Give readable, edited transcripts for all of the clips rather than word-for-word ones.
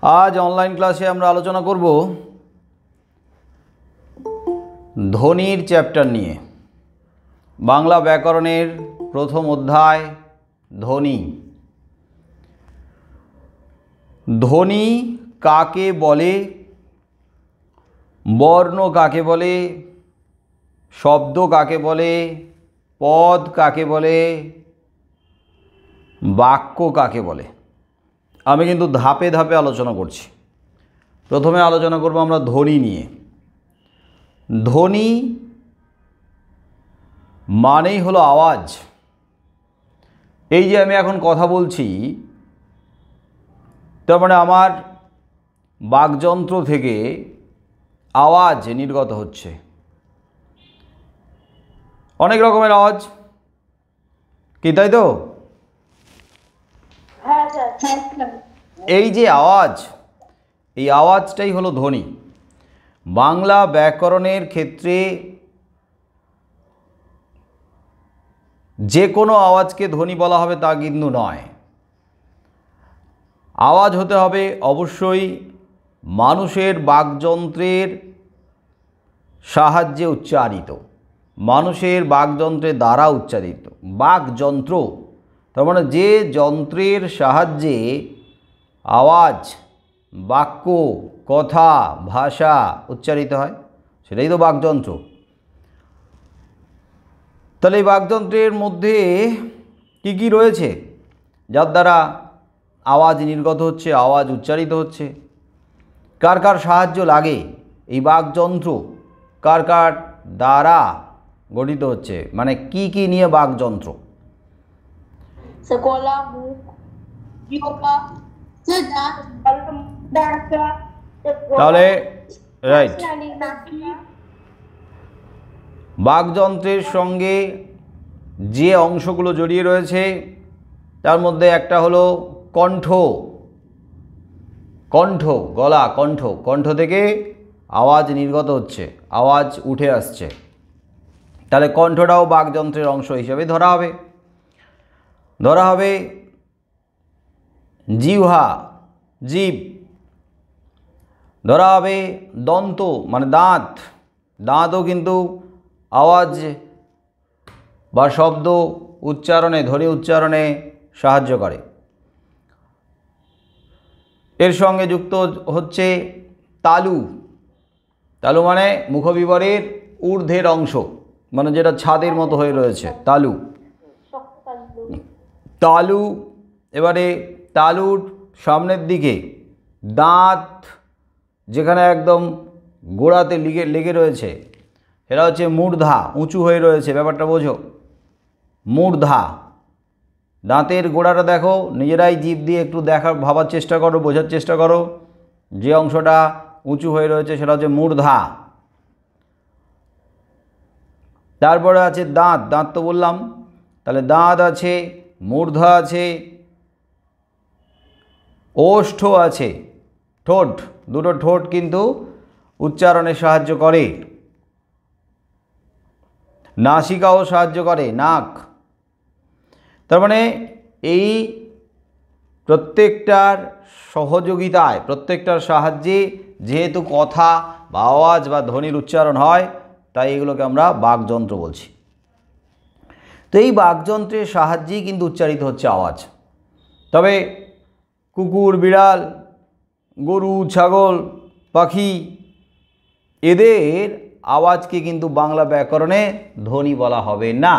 आज ऑनलाइन क्लासे আমরা আলোচনা করব ধ্বনির চ্যাপ্টার নিয়ে। বাংলা ব্যাকরণের প্রথম অধ্যায় ধ্বনি। ধ্বনি কাকে বলে, বর্ণ কাকে বলে, শব্দ কাকে বলে, পদ কাকে বলে, বাক্য কাকে বলে, আমি কিন্তু ধাপে ধাপে আলোচনা করছি। প্রথমে আলোচনা করব আমরা ধ্বনি নিয়ে। ধ্বনি মানেই হলো আওয়াজ। এই যে আমি এখন কথা বলছি, তার মানে আমার বাকযন্ত্র থেকে আওয়াজ নির্গত হচ্ছে। অনেক রকমের আওয়াজ, কি তাই তো? এই যে আওয়াজ, এই আওয়াজটাই হলো ধ্বনি। বাংলা ব্যাকরণের ক্ষেত্রে যে কোনো আওয়াজকে ধ্বনি বলা হবে তা কিন্তু নয়। আওয়াজ হতে হবে অবশ্যই মানুষের বাকযন্ত্রের সাহায্যে উচ্চারিত, মানুষের বাকযন্ত্রের দ্বারা উচ্চারিত। বাকযন্ত্র তার মানে যে যন্ত্রের সাহায্যে আওয়াজ, বাক্য, কথা, ভাষা উচ্চারিত হয়, সেটাই তো বাকযন্ত্র। তাহলে এই বাকযন্ত্রের মধ্যে কি কি রয়েছে যার দ্বারা আওয়াজ নির্গত হচ্ছে, আওয়াজ উচ্চারিত হচ্ছে? কার কার সাহায্য লাগে এই বাকযন্ত্র, কার কার দ্বারা গঠিত হচ্ছে, মানে কি কি নিয়ে বাকযন্ত্র? গলা, মুখ, জিহ্বা, তাহলে রাইট, বাকযন্ত্রের সঙ্গে যে অংশগুলো জড়িয়ে রয়েছে তার মধ্যে একটা হলো কণ্ঠ। কণ্ঠ, গলা, কণ্ঠ, কণ্ঠ থেকে আওয়াজ নির্গত হচ্ছে, আওয়াজ উঠে আসছে। তাহলে কণ্ঠটাও বাকযন্ত্রের অংশ হিসেবে ধরা হবে। ধরা হবে জিহ্বা, জিভ। ধরা হবে দন্ত মানে দাঁত, দাঁতও কিন্তু আওয়াজ বা শব্দ উচ্চারণে, ধ্বনি উচ্চারণে সাহায্য করে। এর সঙ্গে যুক্ত হচ্ছে তালু। তালু মানে মুখবিবরের ঊর্ধ্বের অংশ, মানে যেটা ছাদের মতো হয়ে রয়েছে, তালু। তালু, এবারে তালুর সামনের দিকে দাঁত যেখানে একদম গোড়াতে লেগে রয়েছে, এরা হচ্ছে মূর্ধা, উঁচু হয়ে রয়েছে, ব্যাপারটা বোঝো। মূর্ধা, দাঁতের গোড়াটা দেখো, নিজেরাই জিভ দিয়ে একটু ভাবার চেষ্টা করো, বোঝার চেষ্টা করো। যে অংশটা উঁচু হয়ে রয়েছে সেটা হচ্ছে মূর্ধা। তারপরে আছে দাঁত, দাঁত তো বললাম। তাহলে দাঁত আছে, মূর্ধা আছে, ওষ্ঠ আছে, ঠোঁট, দুটো ঠোঁট কিন্তু উচ্চারণে সাহায্য করে। নাসিকাও সাহায্য করে, নাক। তার মানে এই প্রত্যেকটার সহযোগিতায়, প্রত্যেকটার সাহায্যে যেহেতু কথা বা আওয়াজ বা ধ্বনির উচ্চারণ হয়, তাই এগুলোকে আমরা বাকযন্ত্র বলছি। তো এই বাকযন্ত্রের সাহায্যেই কিন্তু উচ্চারিত হচ্ছে আওয়াজ। তবে কুকুর, বিড়াল, গরু, ছাগল, পাখি, এদের আওয়াজকে কিন্তু বাংলা ব্যাকরণে ধ্বনি বলা হবে না।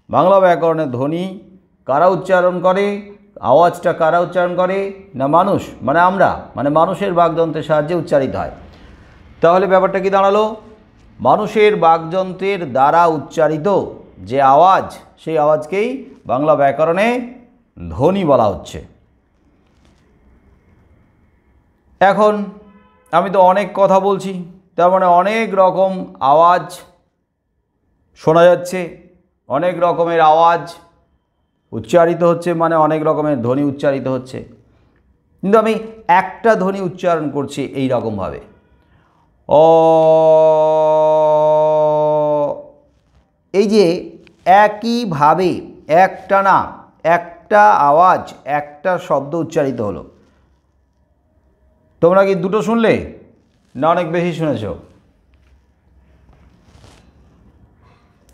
বাংলা ব্যাকরণে ধ্বনি কারা উচ্চারণ করে, আওয়াজটা কারা উচ্চারণ করে? না মানুষ, মানে আমরা, মানে মানুষের বাকযন্ত্রের সাহায্যে উচ্চারিত হয়। তাহলে ব্যাপারটা কি দাঁড়ালো? মানুষের বাকযন্ত্রের দ্বারা উচ্চারিত যে আওয়াজ, সেই আওয়াজকেই বাংলা ব্যাকরণে ধ্বনি বলা হচ্ছে। এখন আমি তো অনেক কথা বলছি, তার মানে অনেক রকম আওয়াজ শোনা যাচ্ছে, অনেক রকমের আওয়াজ উচ্চারিত হচ্ছে, মানে অনেক রকমের ধ্বনি উচ্চারিত হচ্ছে। কিন্তু আমি একটা ধ্বনি উচ্চারণ করছি এই রকমভাবে, অ। এই যে একইভাবে একটা আওয়াজ, একটা শব্দ উচ্চারিত হলো, তোমরা কি দুটো শুনলে না অনেক বেশি শুনেছো?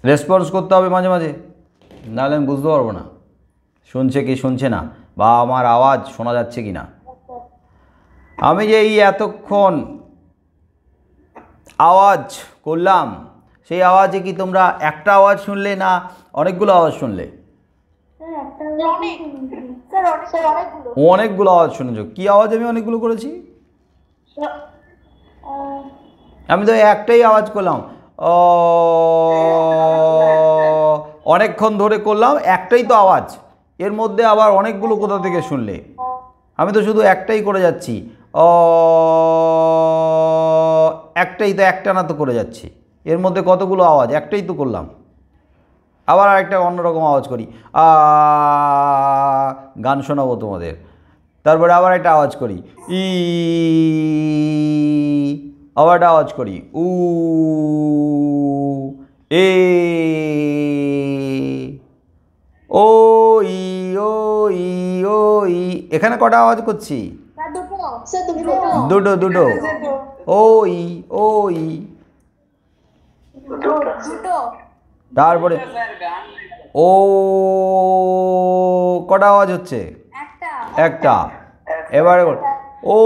রেসপন্স করতে হবে মাঝে মাঝে, নাহলে আমি বুঝতে পারবো না শুনছে কি শুনছে না, বা আমার আওয়াজ শোনা যাচ্ছে কি না। আমি যে এই এতক্ষণ আওয়াজ করলাম, সেই আওয়াজে কি তোমরা একটা আওয়াজ শুনলে না অনেকগুলো আওয়াজ শুনলে? অনেকগুলো আওয়াজ শুনেছো। কি আওয়াজ আমি অনেকগুলো করেছি? আমি তো একটাই আওয়াজ করলাম, অনেকক্ষণ ধরে করলাম, একটাই তো আওয়াজ, এর মধ্যে আবার অনেকগুলো কোথা থেকে শুনলে? আমি তো শুধু একটাই করে যাচ্ছি, একটাই তো, একটা না তো করে যাচ্ছি, এর মধ্যে কতগুলো আওয়াজ? একটাই তো করলাম। আবার আরেকটা অন্যরকম আওয়াজ করি, গান শোনাবো তোমাদের। তারপরে আবার একটা আওয়াজ করি, আবার একটা আওয়াজ করি, এ, ও ই, ও ই, ও ই। এখানে কটা আওয়াজ করছি? দুটো দুটো। ও ই, ও ই। তারপরে ও, কটা আওয়াজ হচ্ছে? একটা। এবারে ও,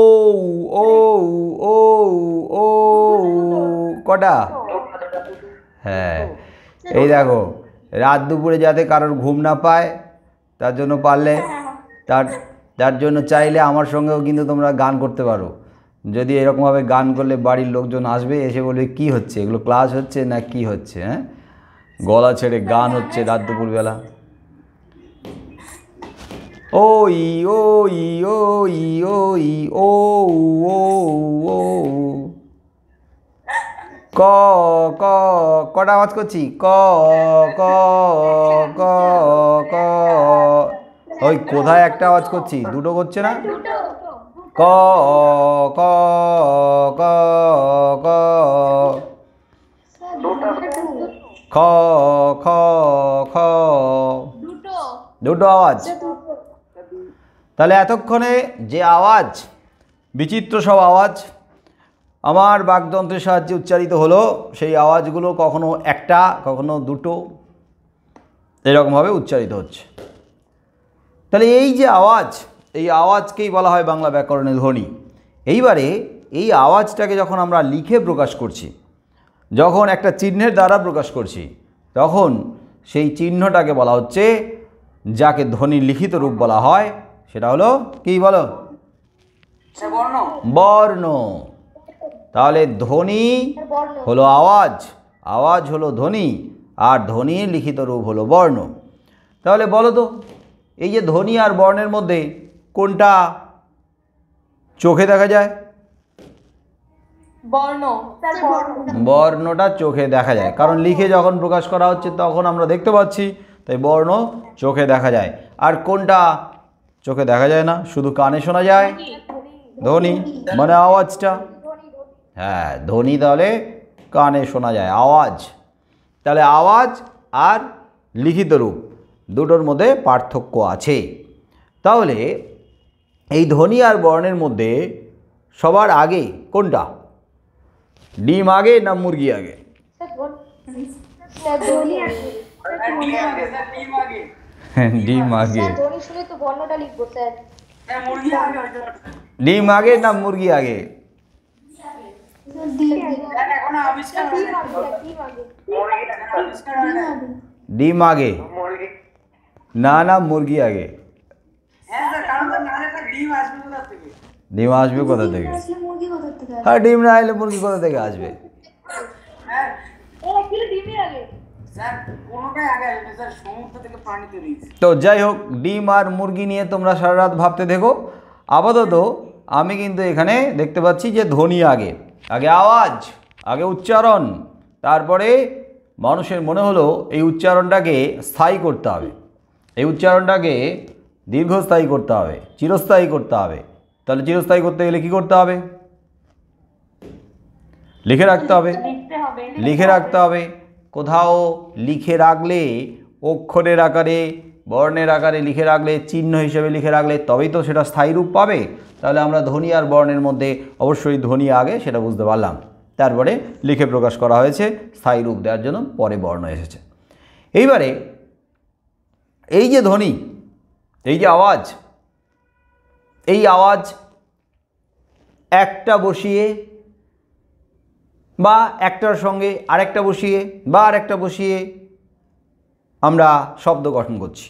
ও, ও, ও, কটা? হ্যাঁ, এই দেখো, রাত দুপুরে যাতে কারোর ঘুম না পায় তার জন্য পারলে, তার জন্য চাইলে আমার সঙ্গেও কিন্তু তোমরা গান করতে পারো। যদি এরকমভাবে গান করলে বাড়ির লোকজন আসবে, এসে বলবে কি হচ্ছে, এগুলো ক্লাস হচ্ছে না কি হচ্ছে? হ্যাঁ, গলা ছেড়ে গান হচ্ছে রাত দুপুরবেলা। ও ই, ও ই, ও ই, ও ই, ও, ও, ও, ক, ক, কটা আওয়াজ করছি? ক, ক, ক, ক। ওই কোথায় একটা আওয়াজ করছি, দুটো করছে না? ক, ক, ক, ক, খ, খ, খ, দুটো আওয়াজ। তাহলে এতক্ষণে যে আওয়াজ, বিচিত্র সব আওয়াজ আমার বাকযন্ত্রের সাহায্যে উচ্চারিত হলো, সেই আওয়াজগুলো কখনো একটা, কখনো দুটো, এরকমভাবে উচ্চারিত হচ্ছে। তাহলে এই যে আওয়াজ, এই আওয়াজকেই বলা হয় বাংলা ব্যাকরণে ধ্বনি। এইবারে এই আওয়াজটাকে যখন আমরা লিখে প্রকাশ করছি, যখন একটা চিহ্নের দ্বারা প্রকাশ করছি, তখন সেই চিহ্নটাকে বলা হচ্ছে, যাকে ধ্বনির লিখিত রূপ বলা হয়, সেটা হলো কি বলো? বর্ণ। তাহলে ধ্বনি হলো আওয়াজ, আওয়াজ হলো ধ্বনি, আর ধ্বনির লিখিত রূপ হলো বর্ণ। তাহলে বলো তো, এই যে ধ্বনি আর বর্ণের মধ্যে কোনটা চোখে দেখা যায়? বর্ণটা চোখে দেখা যায়, কারণ লিখে যখন প্রকাশ করা হচ্ছে তখন আমরা দেখতে পাচ্ছি, তাই বর্ণ চোখে দেখা যায়। আর কোনটা চোখে দেখা যায় না, শুধু কানে শোনা যায়? ধ্বনি, মানে আওয়াজটা। হ্যাঁ, ধ্বনি তাহলে কানে শোনা যায়, আওয়াজ। তাহলে আওয়াজ আর লিখিত রূপ দুটোর মধ্যে পার্থক্য আছে। তাহলে এই ধ্বনি আর বর্ণের মধ্যে সবার আগে কোনটা? ডিম আগে না মুরগি আগে? ডিম আগে। ডিম আগে না মুরগি আগে? ডিম আগে না, না মুরগি আগে? ডিম আসবে কোথা থেকে? হ্যাঁ, ডিম না এলে মুরগি কোথা থেকে আসবে? তো যাই হোক, ডিম আর মুরগি নিয়ে তোমরা সারা রাত ভাবতে দেখো। আপাতত আমি কিন্তু এখানে দেখতে পাচ্ছি যে ধ্বনি আগে, আগে আওয়াজ, আগে উচ্চারণ, তারপরে মানুষের মনে হলো এই উচ্চারণটাকে স্থায়ী করতে হবে, এই উচ্চারণটাকে দীর্ঘস্থায়ী করতে হবে, চিরস্থায়ী করতে হবে। তাহলে চিরস্থায়ী করতে গেলে কী করতে হবে? লিখে রাখতে হবে। লিখে রাখতে হবে। কোথাও লিখে রাখলে অক্ষরের আকারে বর্ণের আকারে লিখে রাখলে, চিহ্ন হিসেবে লিখে রাখলে তবেই তো সেটা স্থায়ী রূপ পাবে। তাহলে আমরা ধ্বনি আর বর্ণের মধ্যে অবশ্যই ধ্বনি আগে, সেটা বুঝতে পারলাম। তারপরে লিখে প্রকাশ করা হয়েছে, স্থায়ী রূপ দেওয়ার জন্য পরে বর্ণ এসেছে। এইবারে এই যে ধ্বনি, এই যে আওয়াজ, এই আওয়াজ একটা বসিয়ে বা একটার সঙ্গে আরেকটা বসিয়ে বা আরেকটা বসিয়ে আমরা শব্দ গঠন করছি।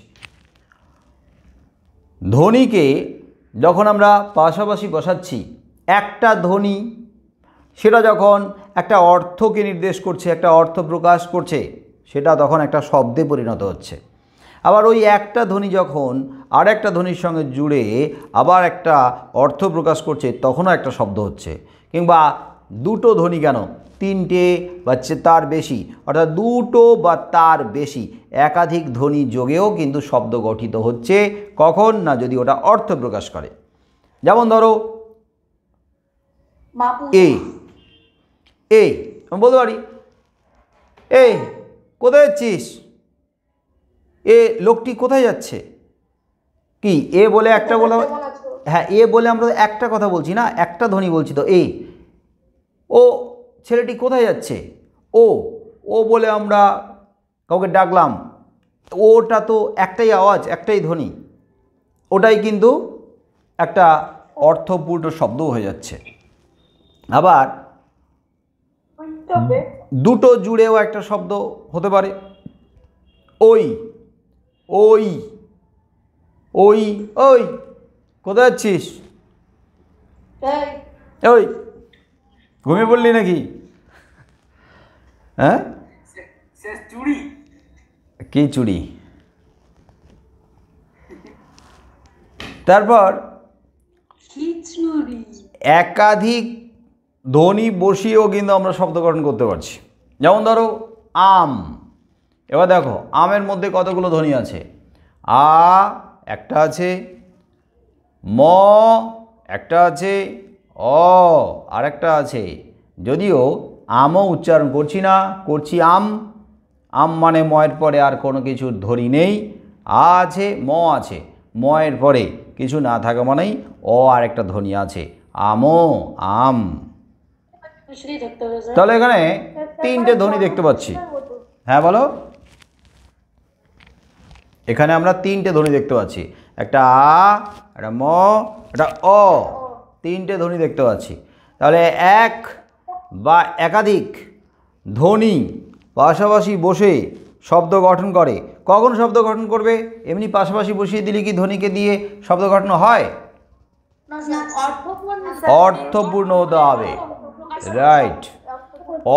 ধ্বনিকে যখন আমরা পাশাপাশি বসাচ্ছি, একটা ধ্বনি সেটা যখন একটা অর্থকে নির্দেশ করছে, একটা অর্থ প্রকাশ করছে, সেটা তখন একটা শব্দে পরিণত হচ্ছে। আবার ওই একটা ধ্বনি যখন আর একটা ধ্বনির সঙ্গে জুড়ে আবার একটা অর্থ প্রকাশ করছে, তখনও একটা শব্দ হচ্ছে। কিংবা দুটো ধ্বনি, কেন তিনটে বা তার বেশি, অর্থাৎ দুটো বা তার বেশি একাধিক ধ্বনি যোগেও কিন্তু শব্দ গঠিত হচ্ছে। কখন না, যদি ওটা অর্থ প্রকাশ করে। যেমন ধরো এই এই আমি বলতে পারি, এই কোথায় যাচ্ছিস, এ লোকটি কোথায় যাচ্ছে। কি এ বলে একটা বলে, হ্যাঁ এ বলে আমরা একটা কথা বলছি না, একটা ধ্বনি বলছি তো। এই ও ছেলেটি কোথায় যাচ্ছে, ও ও বলে আমরা কাউকে ডাকলাম, ওটা তো একটাই আওয়াজ, একটাই ধ্বনি, ওটাই কিন্তু একটা অর্থপূর্ণ শব্দও হয়ে যাচ্ছে। আবার দুটো জুড়েও একটা শব্দ হতে পারে। ওই ওই ওই ওই কোথায় যাচ্ছিস, ওই ঘুমিয়ে পড়লি নাকি, হ্যাঁ কি চুড়ি। তারপর একাধিক ধ্বনি বসিয়েও কিন্তু আমরা শব্দ গঠন করতে পারছি। যেমন ধরো আম, এবার দেখো আমের মধ্যে কতগুলো ধ্বনি আছে। আ একটা আছে, ম একটা আছে, অ আর একটা আছে। যদিও আমও উচ্চারণ করছি না, করছি আম। আম মানে ময়ের পরে আর কোনো কিছুর ধ্বনি নেই। আ আছে, ম আছে, ময়ের পরে কিছু না থাকা মানেই অ আর একটা ধ্বনি আছে, আমো আম। তাহলে এখানে তিনটে ধ্বনি দেখতে পাচ্ছি। হ্যাঁ বলো, এখানে আমরা তিনটে ধ্বনি দেখতে পাচ্ছি, একটা আ, একটা ম, একটা অ, তিনটে ধ্বনি দেখতে পাচ্ছি। তাহলে এক বা একাধিক ধ্বনি পাশাপাশি বসে শব্দ গঠন করে। কখন শব্দ গঠন করবে? এমনি পাশাপাশি বসিয়ে দিলে কি ধ্বনিকে দিয়ে শব্দ গঠন হয়? অর্থপূর্ণ হতে হবে, রাইট,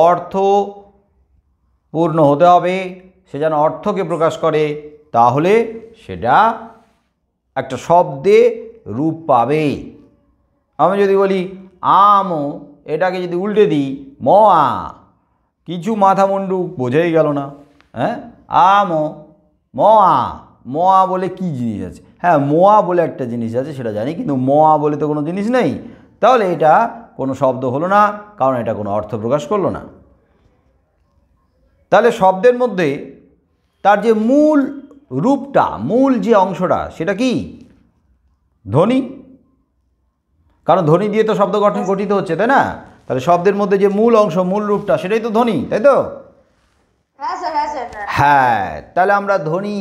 অর্থপূর্ণ হতে হবে। সে যেন অর্থকে প্রকাশ করে, তাহলে সেটা একটা শব্দে রূপ পাবে। আমি যদি বলি আমও, এটাকে যদি উল্টে দিই ম আ, কিছু মাথা মুন্ডু বোঝাই গেল না। হ্যাঁ, আমও ম আ, ম আ বলে কী জিনিস আছে? হ্যাঁ, মোয়া বলে একটা জিনিস আছে, সেটা জানি, কিন্তু ম আ বলে তো কোনো জিনিস নেই। তাহলে এটা কোনো শব্দ হলো না, কারণ এটা কোনো অর্থ প্রকাশ করলো না। তাহলে শব্দের মধ্যে তার যে মূল রূপটা, মূল যে অংশটা, সেটা কি? ধ্বনি। কারণ ধ্বনি দিয়ে তো শব্দ গঠন গঠিত হচ্ছে, তাই না? তাহলে শব্দের মধ্যে যে মূল অংশ, মূল রূপটা, সেটাই তো ধ্বনি, তাই তো? হ্যাঁ, তাহলে আমরা ধ্বনি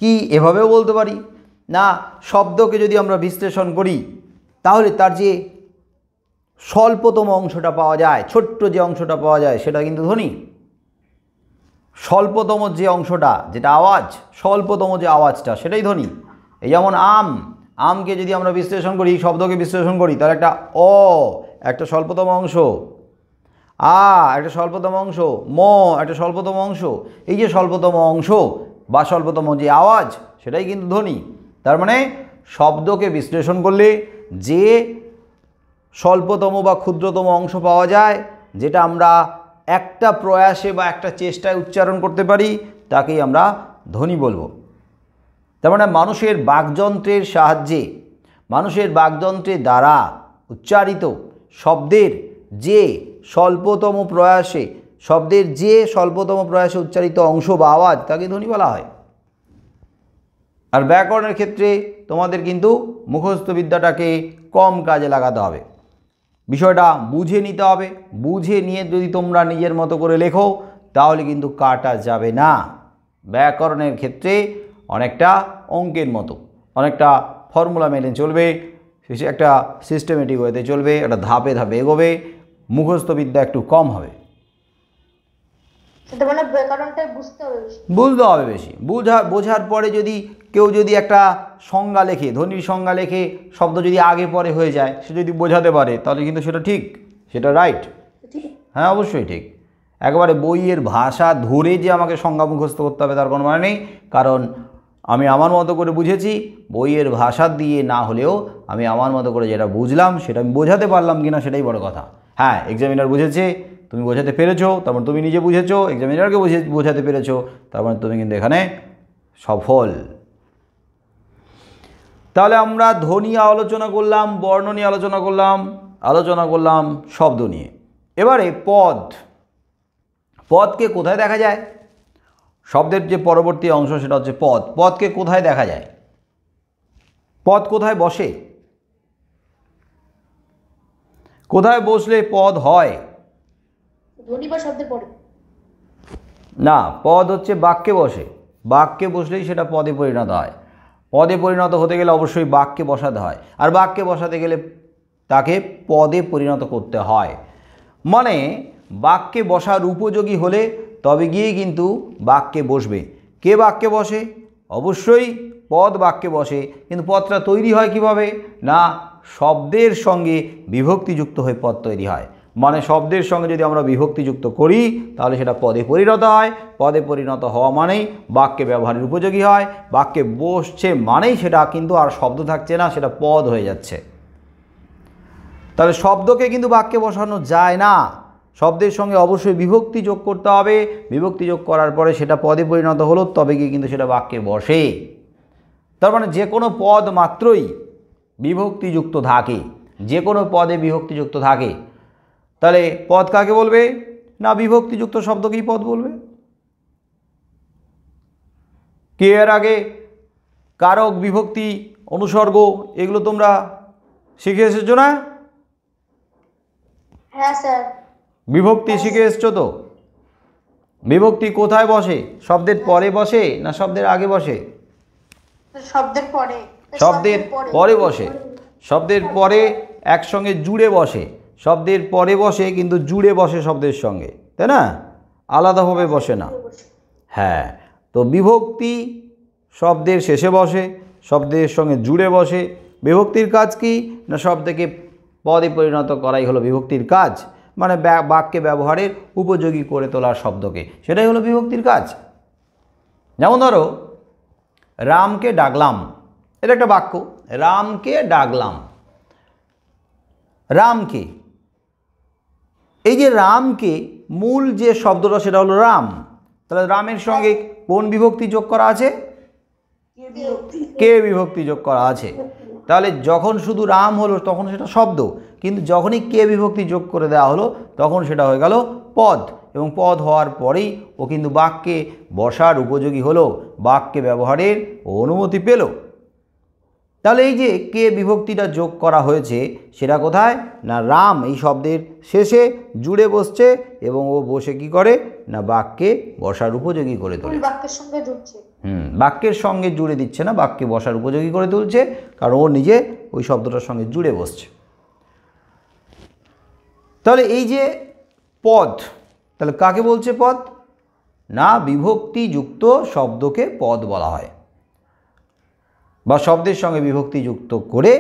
কি এভাবেও বলতে পারি না, শব্দকে যদি আমরা বিশ্লেষণ করি তাহলে তার যে স্বল্পতম অংশটা পাওয়া যায়, ছোট্ট যে অংশটা পাওয়া যায়, সেটা কিন্তু ধ্বনি। স্বল্পতম যে অংশটা, যেটা আওয়াজ, স্বল্পতম যে আওয়াজটা, সেটাই ধ্বনি। এই যেমন আম, আমকে যদি আমরা বিশ্লেষণ করি, শব্দকে বিশ্লেষণ করি, তাহলে একটা অ একটা স্বল্পতম অংশ, আ একটা স্বল্পতম অংশ, ম একটা স্বল্পতম অংশ। এই যে স্বল্পতম অংশ বা স্বল্পতম যে আওয়াজ, সেটাই কিন্তু ধ্বনি। তার মানে শব্দকে বিশ্লেষণ করলে যে স্বল্পতম বা ক্ষুদ্রতম অংশ পাওয়া যায়, যেটা আমরা একটা প্রয়াসে বা একটা চেষ্টায় উচ্চারণ করতে পারি, তাকেই আমরা ধ্বনি বলবো। তার মানে মানুষের বাকযন্ত্রের সাহায্যে, মানুষের বাকযন্ত্রের দ্বারা উচ্চারিত শব্দের যে স্বল্পতম প্রয়াসে, শব্দের যে স্বল্পতম প্রয়াসে উচ্চারিত অংশ বা আওয়াজ, তাকে ধ্বনি বলা হয়। আর ব্যাকরণের ক্ষেত্রে তোমাদের কিন্তু মুখস্থ বিদ্যাটাকে কম কাজে লাগাতে হবে, বিষয়টা বুঝে নিতে হবে। বুঝে নিয়ে যদি তোমরা নিজের মতো করে লেখো তাহলে কিন্তু কাটা যাবে না। ব্যাকরণের ক্ষেত্রে অনেকটা অঙ্কের মতো, অনেকটা ফর্মুলা মেনে চলবে, একটা সিস্টেমেটিক ওয়েতে চলবে, একটা ধাপে ধাপে এগোবে, মুখস্থ বিদ্যা একটু কম হবে। সেটা মানে ব্যাকরণটাই বুঝতে হবে বেশি। বুঝতে হবে বেশি। বোঝার পরে যদি কেউ যদি একটা সংজ্ঞা লেখে, ধ্বনির সংজ্ঞা লেখে, শব্দ যদি আগে পরে হয়ে যায়, সে যদি বোঝাতে পারে তাহলে কিন্তু সেটা ঠিক, সেটা রাইট। হ্যাঁ, অবশ্যই ঠিক। একেবারে বইয়ের ভাষা ধরে যে আমাকে সংজ্ঞা মুখস্থ করতে হবে তার কোনো মানে নেই, কারণ আমি আমার মতো করে বুঝেছি। বইয়ের ভাষা দিয়ে না হলেও আমি আমার মতো করে যেটা বুঝলাম সেটা আমি বোঝাতে পারলাম কিনা সেটাই বড় কথা। হ্যাঁ, এক্সামিনার বুঝেছে, তুমি বোঝাতে পেরেছো, তারপর তুমি নিজে বুঝেছো, এক্সামিনারকে বোঝাতে পেরেছো, তারপর তুমি কিন্তু এখানে সফল। তাহলে আমরা ধ্বনি আলোচনা করলাম, বর্ণ নিয়ে আলোচনা করলাম শব্দ নিয়ে। এবারে পদকে কোথায় দেখা যায়? শব্দের যে পরবর্তী অংশ সেটা হচ্ছে পদ। পদকে কোথায় দেখা যায়? পদ কোথায় বসে? কোথায় বসলে পদ হয়? ধ্বনি বা শব্দের পরে। না, পদ হচ্ছে বাক্যে বসে। বাক্যে বসলেই সেটা পদে পরিণত হয়। পদে পরিণত হতে গেলে অবশ্যই বাক্যে বসাতে হয়, আর বাক্যে বসাতে গেলে তাকে পদে পরিণত করতে হয়। মানে বাক্যে বসার উপযোগী হলে তবে গিয়েই কিন্তু বাক্যে বসবে। কে বাক্যে বসে? অবশ্যই পদ বাক্যে বসে। কিন্তু পদটা তৈরি হয় কিভাবে? না, শব্দের সঙ্গে বিভক্তিযুক্ত হয়ে পদ তৈরি হয়। মানে শব্দের সঙ্গে যদি আমরা বিভক্তিযুক্ত করি তাহলে সেটা পদে পরিণত হয়। পদে পরিণত হওয়া মানেই বাক্যে ব্যবহারের উপযোগী হয়। বাক্যে বসছে মানেই সেটা কিন্তু আর শব্দ থাকছে না, সেটা পদ হয়ে যাচ্ছে। তাহলে শব্দকে কিন্তু বাক্যে বসানো যায় না, শব্দের সঙ্গে অবশ্যই বিভক্তি যোগ করতে হবে। বিভক্তি যোগ করার পরে সেটা পদে পরিণত হলো, তবে গিয়ে কিন্তু সেটা বাক্যে বসে। তার মানে যে কোনো পদ মাত্রই বিভক্তিযুক্ত থাকে, যে কোনো পদে বিভক্তিযুক্ত থাকে। তাহলে পদ কাকে বলবে? না, বিভক্তিযুক্ত শব্দকেই পদ বলবে। কে এর আগে কারক, বিভক্তি, অনুসর্গ এগুলো তোমরা শিখে এসেছো না? হ্যাঁ স্যার। বিভক্তি শিখে এসছো তো? বিভক্তি কোথায় বসে? শব্দের পরে বসে না শব্দের আগে বসে? শব্দের পরে। শব্দের পরে বসে। শব্দের পরে একসঙ্গে জুড়ে বসে। শব্দের পরে বসে কিন্তু জুড়ে বসে শব্দের সঙ্গে, তাই না? আলাদাভাবে বসে না। হ্যাঁ, তো বিভক্তি শব্দের শেষে বসে, শব্দের সঙ্গে জুড়ে বসে। বিভক্তির কাজ কি? না শব্দকে পদে পরিণত করাই হলো বিভক্তির কাজ। মানে বাক্যে ব্যবহারের উপযোগী করে তোলার শব্দকে, সেটাই হলো বিভক্তির কাজ। যেমন ধরো, রামকে ডাকলাম, এটা একটা বাক্য। রামকে ডাকলাম। রামকে, এই যে রামকে, মূল যে শব্দটা সেটা হলো রাম। তাহলে রামের সঙ্গে কোন বিভক্তি যোগ করা আছে? কে বিভক্তি যোগ করা আছে। তাহলে যখন শুধু রাম হলো তখন সেটা শব্দ, কিন্তু যখনই কে বিভক্তি যোগ করে দেওয়া হলো তখন সেটা হয়ে গেল পদ। এবং পদ হওয়ার পরেই ও কিন্তু বাক্যে বসার উপযোগী হলো, বাক্যে ব্যবহারের অনুমতি পেল। তাহলে এই যে কে বিভক্তিটা যোগ করা হয়েছে সেটা কোথায়? না রাম এই শব্দের শেষে জুড়ে বসছে, এবং ও বসে কি করে? না বাক্যে বসার উপযোগী করে তোলে। বাক্যের সঙ্গে জুড়ছে। বাক্যের সঙ্গে জুড়ে দিচ্ছে না, বাক্যে বসার উপযোগী করে তুলছে, কারণ ও নিজে ওই শব্দটার সঙ্গে জুড়ে বসছে। তাহলে এই যে পদ, তাহলে কাকে বলছে পদ? না বিভক্তিযুক্ত শব্দকে পদ বলা হয়, বা শব্দের সঙ্গে বিভক্তিযুক্ত করে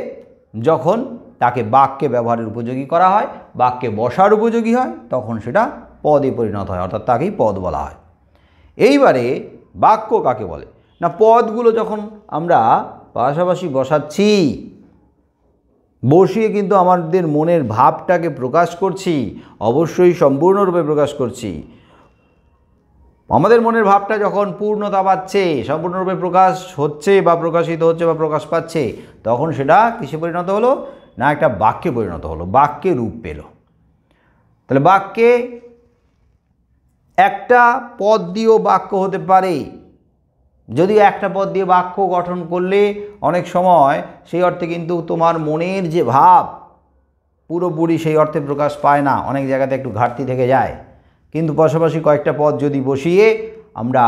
যখন তাকে বাক্যে ব্যবহারের উপযোগী করা হয়, বাক্যে বসার উপযোগী হয়, তখন সেটা পদে পরিণত হয়, অর্থাৎ তাকেই পদ বলা হয়। এইবারে বাক্য কাকে বলে? না পদগুলো যখন আমরা পাশাপাশি বসাচ্ছি, বসিয়ে কিন্তু আমাদের মনের ভাবটাকে প্রকাশ করছি, অবশ্যই সম্পূর্ণরূপে প্রকাশ করছি। আমাদের মনের ভাবটা যখন পূর্ণতা পাচ্ছে, সম্পূর্ণরূপে প্রকাশ হচ্ছে বা প্রকাশিত হচ্ছে বা প্রকাশ পাচ্ছে, তখন সেটা কিসে পরিণত হলো? না একটা বাক্যে পরিণত হলো, বাক্যে রূপ পেল। তাহলে বাক্যে একটা পদ দিয়েও বাক্য হতে পারে, যদিও একটা পদ দিয়ে বাক্য গঠন করলে অনেক সময় সেই অর্থে কিন্তু তোমার মনের যে ভাব পুরোপুরি সেই অর্থে প্রকাশ পায় না, অনেক জায়গাতে একটু ঘাটতি থেকে যায়। কিন্তু পাশাপাশি কয়েকটা পদ যদি বসিয়ে আমরা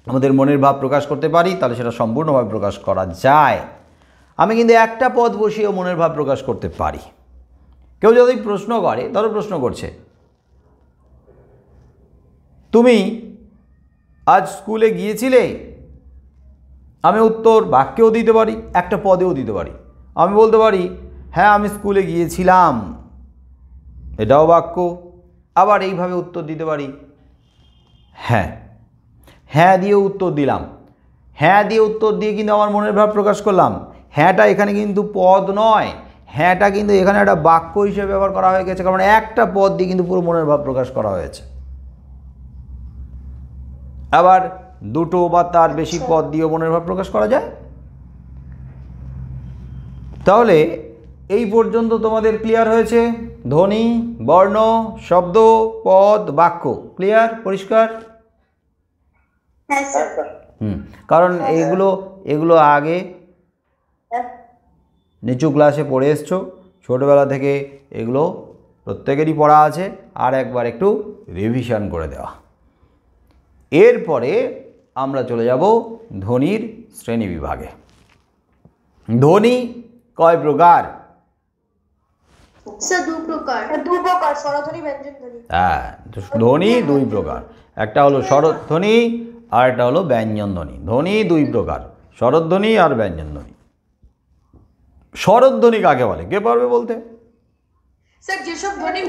আমাদের মনের ভাব প্রকাশ করতে পারি তাহলে সেটা সম্পূর্ণভাবে প্রকাশ করা যায়। আমি কিন্তু একটা পদ বসিয়েও মনের ভাব প্রকাশ করতে পারি। কেউ যদি প্রশ্ন করে, ধরো প্রশ্ন করছে, তুমি আজ স্কুলে গিয়েছিলে? আমি উত্তর বাক্যেও দিতে পারি, একটা পদেও দিতে পারি। আমি বলতে পারি হ্যাঁ আমি স্কুলে গিয়েছিলাম, এটাও বাক্য। আবার এইভাবে উত্তর দিতে পারি, হ্যাঁ, হ্যাঁ দিয়ে উত্তর দিলাম। হ্যাঁ দিয়ে উত্তর দিয়ে কিন্তু আমার মনের ভাব প্রকাশ করলাম। হ্যাঁটা এখানে কিন্তু পদ নয়, হ্যাঁটা কিন্তু এখানে একটা বাক্য হিসেবে ব্যবহার করা হয়ে গেছে, কারণ একটা পদ দিয়ে কিন্তু পুরো মনের ভাব প্রকাশ করা হয়েছে। আবার দুটো বা তার বেশি পদ দিয়েও মনের ভাব প্রকাশ করা যায়। তাহলে এই পর্যন্ত তোমাদের ক্লিয়ার হয়েছে? ধ্বনি, বর্ণ, শব্দ, পদ, বাক্য ক্লিয়ার, পরিষ্কার? হ্যাঁ স্যার। কারণ এগুলো আগে নিচু ক্লাসে পড়ে এসছো, ছোটোবেলা থেকে এগুলো প্রত্যেকেরই পড়া আছে, আর একবার একটু রিভিশন করে দেওয়া। এরপরে আমরা চলে যাব ধ্বনির শ্রেণী বিভাগে। ধ্বনি কয় প্রকার? স্যার দু প্রকার, স্বরধ্বনি, ব্যঞ্জনধ্বনি। হ্যাঁ, ধ্বনি দুই প্রকার, একটা হলো স্বরধ্বনি আর একটা হলো ব্যঞ্জনধ্বনি। ধ্বনি দুই প্রকার, স্বরধ্বনি আর ব্যঞ্জনধ্বনি। স্বরধ্বনি কাকে বলে, কে পারবে বলতে? স্যার যেসব ধ্বনি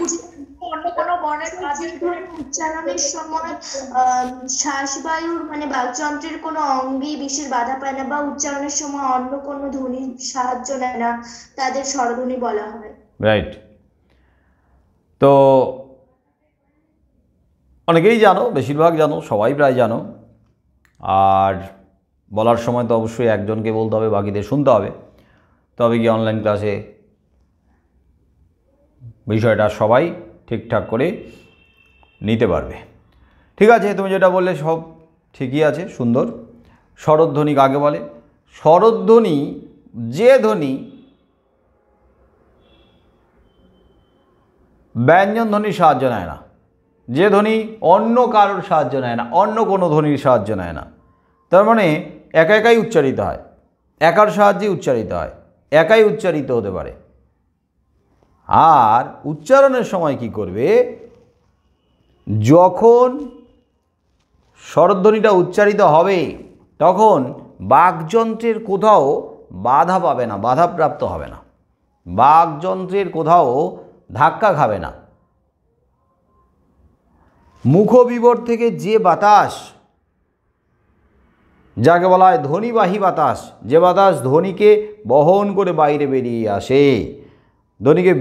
অন্য কোনো বর্ণের উচ্চারণের সময় শ্বাসবায়ুর মানে বাকযন্ত্রের কোনো অঙ্গে বিশেষ বাধা পায় না বা উচ্চারণের সময় অন্য কোনো ধ্বনির সাহায্য নেয় না, তাদের স্বরধ্বনি বলা হয়। রাইট। তো অনেকেই জানো, বেশিরভাগ জানো, সবাই প্রায় জানো। আর বলার সময় তো অবশ্যই একজনকে বলতে হবে, বাকিদের শুনতে হবে, তবে কি অনলাইন ক্লাসে বিষয়টা সবাই ঠিকঠাক করে নিতে পারবে। ঠিক আছে, তুমি যেটা বললে সব ঠিকই আছে, সুন্দর। স্বরধ্বনি কাকে বলে? স্বরধ্বনি যে ধ্বনি ব্যঞ্জন ধ্বনির সাহায্য নেয় না, যে ধ্বনি অন্য কারোর সাহায্য নেয় না, অন্য কোনো ধ্বনির সাহায্য নেয় না, তার মানে একা একাই উচ্চারিত হয়, একার সাহায্যে উচ্চারিত হয়, একাই উচ্চারিত হতে পারে। আর উচ্চারণের সময় কি করবে, যখন স্বরধ্বনিটা উচ্চারিত হবে তখন বাকযন্ত্রের কোথাও বাধা পাবে না, বাধাপ্রাপ্ত হবে না, বাকযন্ত্রের কোথাও ধাক্কা খাবে না। মুখবিবর থেকে যে বাতাস, যাকে বলা হয় ধ্বনিবাহী বাতাস, যে বাতাস ধ্বনিকে বহন করে বাইরে বেরিয়ে আসে, ধ্বনিকে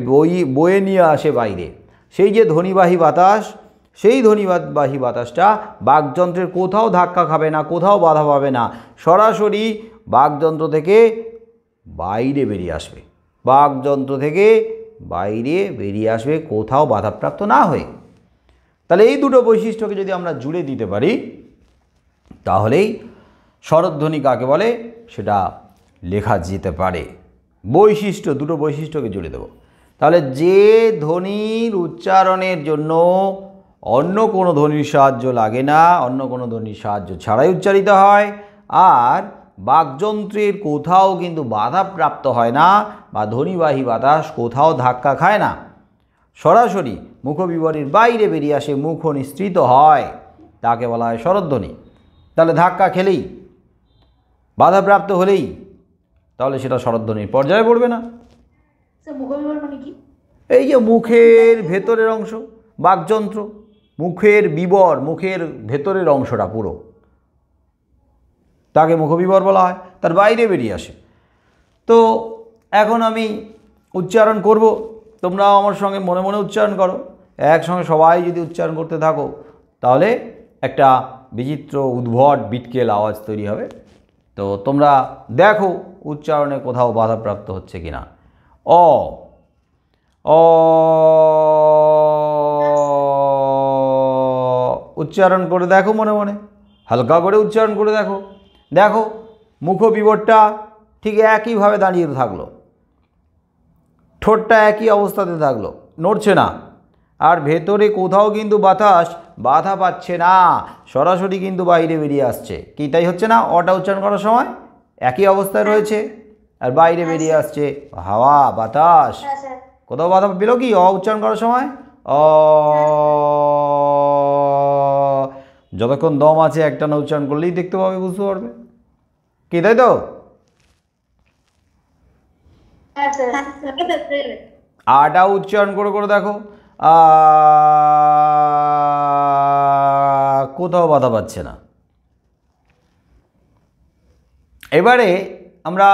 বয়ে নিয়ে আসে বাইরে, সেই যে ধ্বনিবাহী বাতাস, সেই ধ্বনিবাহী বাতাসটা বাকযন্ত্রের কোথাও ধাক্কা খাবে না, কোথাও বাধা পাবে না, সরাসরি বাকযন্ত্র থেকে বাইরে বেরিয়ে আসবে, বাকযন্ত্র থেকে বাইরে বেরিয়ে আসবে, কোথাও বাধাপ্রাপ্ত না হয়ে। তাহলে এই দুটো বৈশিষ্ট্যকে যদি আমরা জুড়ে দিতে পারি তাহলেই স্বরধ্বনি কাকে বলে সেটা লেখা যেতে পারে। বৈশিষ্ট্য, দুটো বৈশিষ্ট্যকে জুড়ে দেব। তাহলে যে ধ্বনির উচ্চারণের জন্য অন্য কোনো ধ্বনির সাহায্য লাগে না, অন্য কোনো ধ্বনির সাহায্য ছাড়াই উচ্চারিত হয়, আর বাকযন্ত্রের কোথাও কিন্তু বাধাপ্রাপ্ত হয় না বা ধ্বনিবাহী বাতাস কোথাও ধাক্কা খায় না, সরাসরি মুখবিবরের বাইরে বেরিয়ে আসে, মুখ নিঃসৃত হয়, তাকে বলা হয় স্বরধ্বনি। তাহলে ধাক্কা খেলেই, বাধাপ্রাপ্ত হলেই তাহলে সেটা স্বরধ্বনির পর্যায়ে পড়বে না। মুখবিবর মানে কি? এই যে মুখের ভেতরের অংশ, বাকযন্ত্র, মুখের বিবর, মুখের ভেতরের অংশটা পুরো, তাকে মুখবিবর বলা হয়, তার বাইরে বেরিয়ে আসে। তো এখন আমি উচ্চারণ করব, তোমরাও আমার সঙ্গে মনে মনে উচ্চারণ করো। একসঙ্গে সবাই যদি উচ্চারণ করতে থাকো তাহলে একটা বিচিত্র উদ্ভট বিটকেল আওয়াজ তৈরি হবে। তো তোমরা দেখো উচ্চারণে কোথাও বাধাপ্রাপ্ত হচ্ছে কিনা। অ, অ উচ্চারণ করে দেখো মনে মনে। হালকা করে উচ্চারণ করে দেখো, দেখো মুখ বিবরটা ঠিক একইভাবে দাঁড়িয়ে থাকলো, ঠোঁটটা একই অবস্থাতে থাকলো, নড়ছে না, আর ভেতরে কোথাও কিন্তু বাতাস বাধা পাচ্ছে না, সরাসরি কিন্তু বাইরে বেরিয়ে আসছে। কি তাই হচ্ছে না? অটা উচ্চারণ করার সময় একই অবস্থায় রয়েছে আর বাইরে বেরিয়ে আসছে হাওয়া বাতাস। হ্যাঁ স্যার। কোথাও বাধা পেল কি অ উচ্চারণ করার সময়? অ, যতক্ষণ দম আছে একটানা উচ্চারণ করলেই দেখতে পাবে, বুঝতে পারবে। কি তাই তো? হ্যাঁ স্যার। আটা উচ্চারণ করে করে দেখো, কোথাও বাধা পাচ্ছে না। এবারে আমরা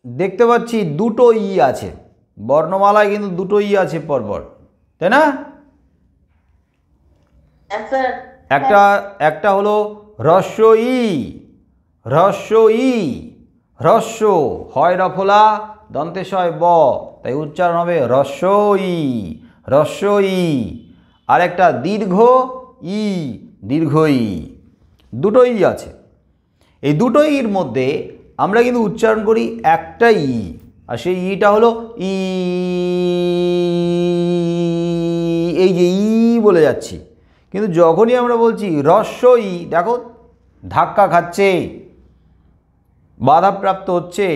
দেখতে পাচ্ছি দুটো ই আছে, বর্ণমালায় কিন্তু দুটো ই আছে পরপর, তাই না? একটা একটা হলো হ্রস্ব ই, হ্রস্ব ই, হ্রস্ব হয় রফলা দন্তেশয় ব, তাই উচ্চারণ হবে হ্রস্ব ই, হ্রস্ব ই। আর একটা দীর্ঘ ই, দীর্ঘ ই, দুটো ই আছে। এই দুটো ইর মধ্যে আমরা কিন্তু উচ্চারণ করি একটা ই, আর সেই ইটা হলো ই, এই যে ই বলে যাচ্ছি। কিন্তু যখনই আমরা বলছি হ্রস্ব ই, দেখো ধাক্কা খাচ্ছে, বাধাপ্রাপ্ত হচ্ছে,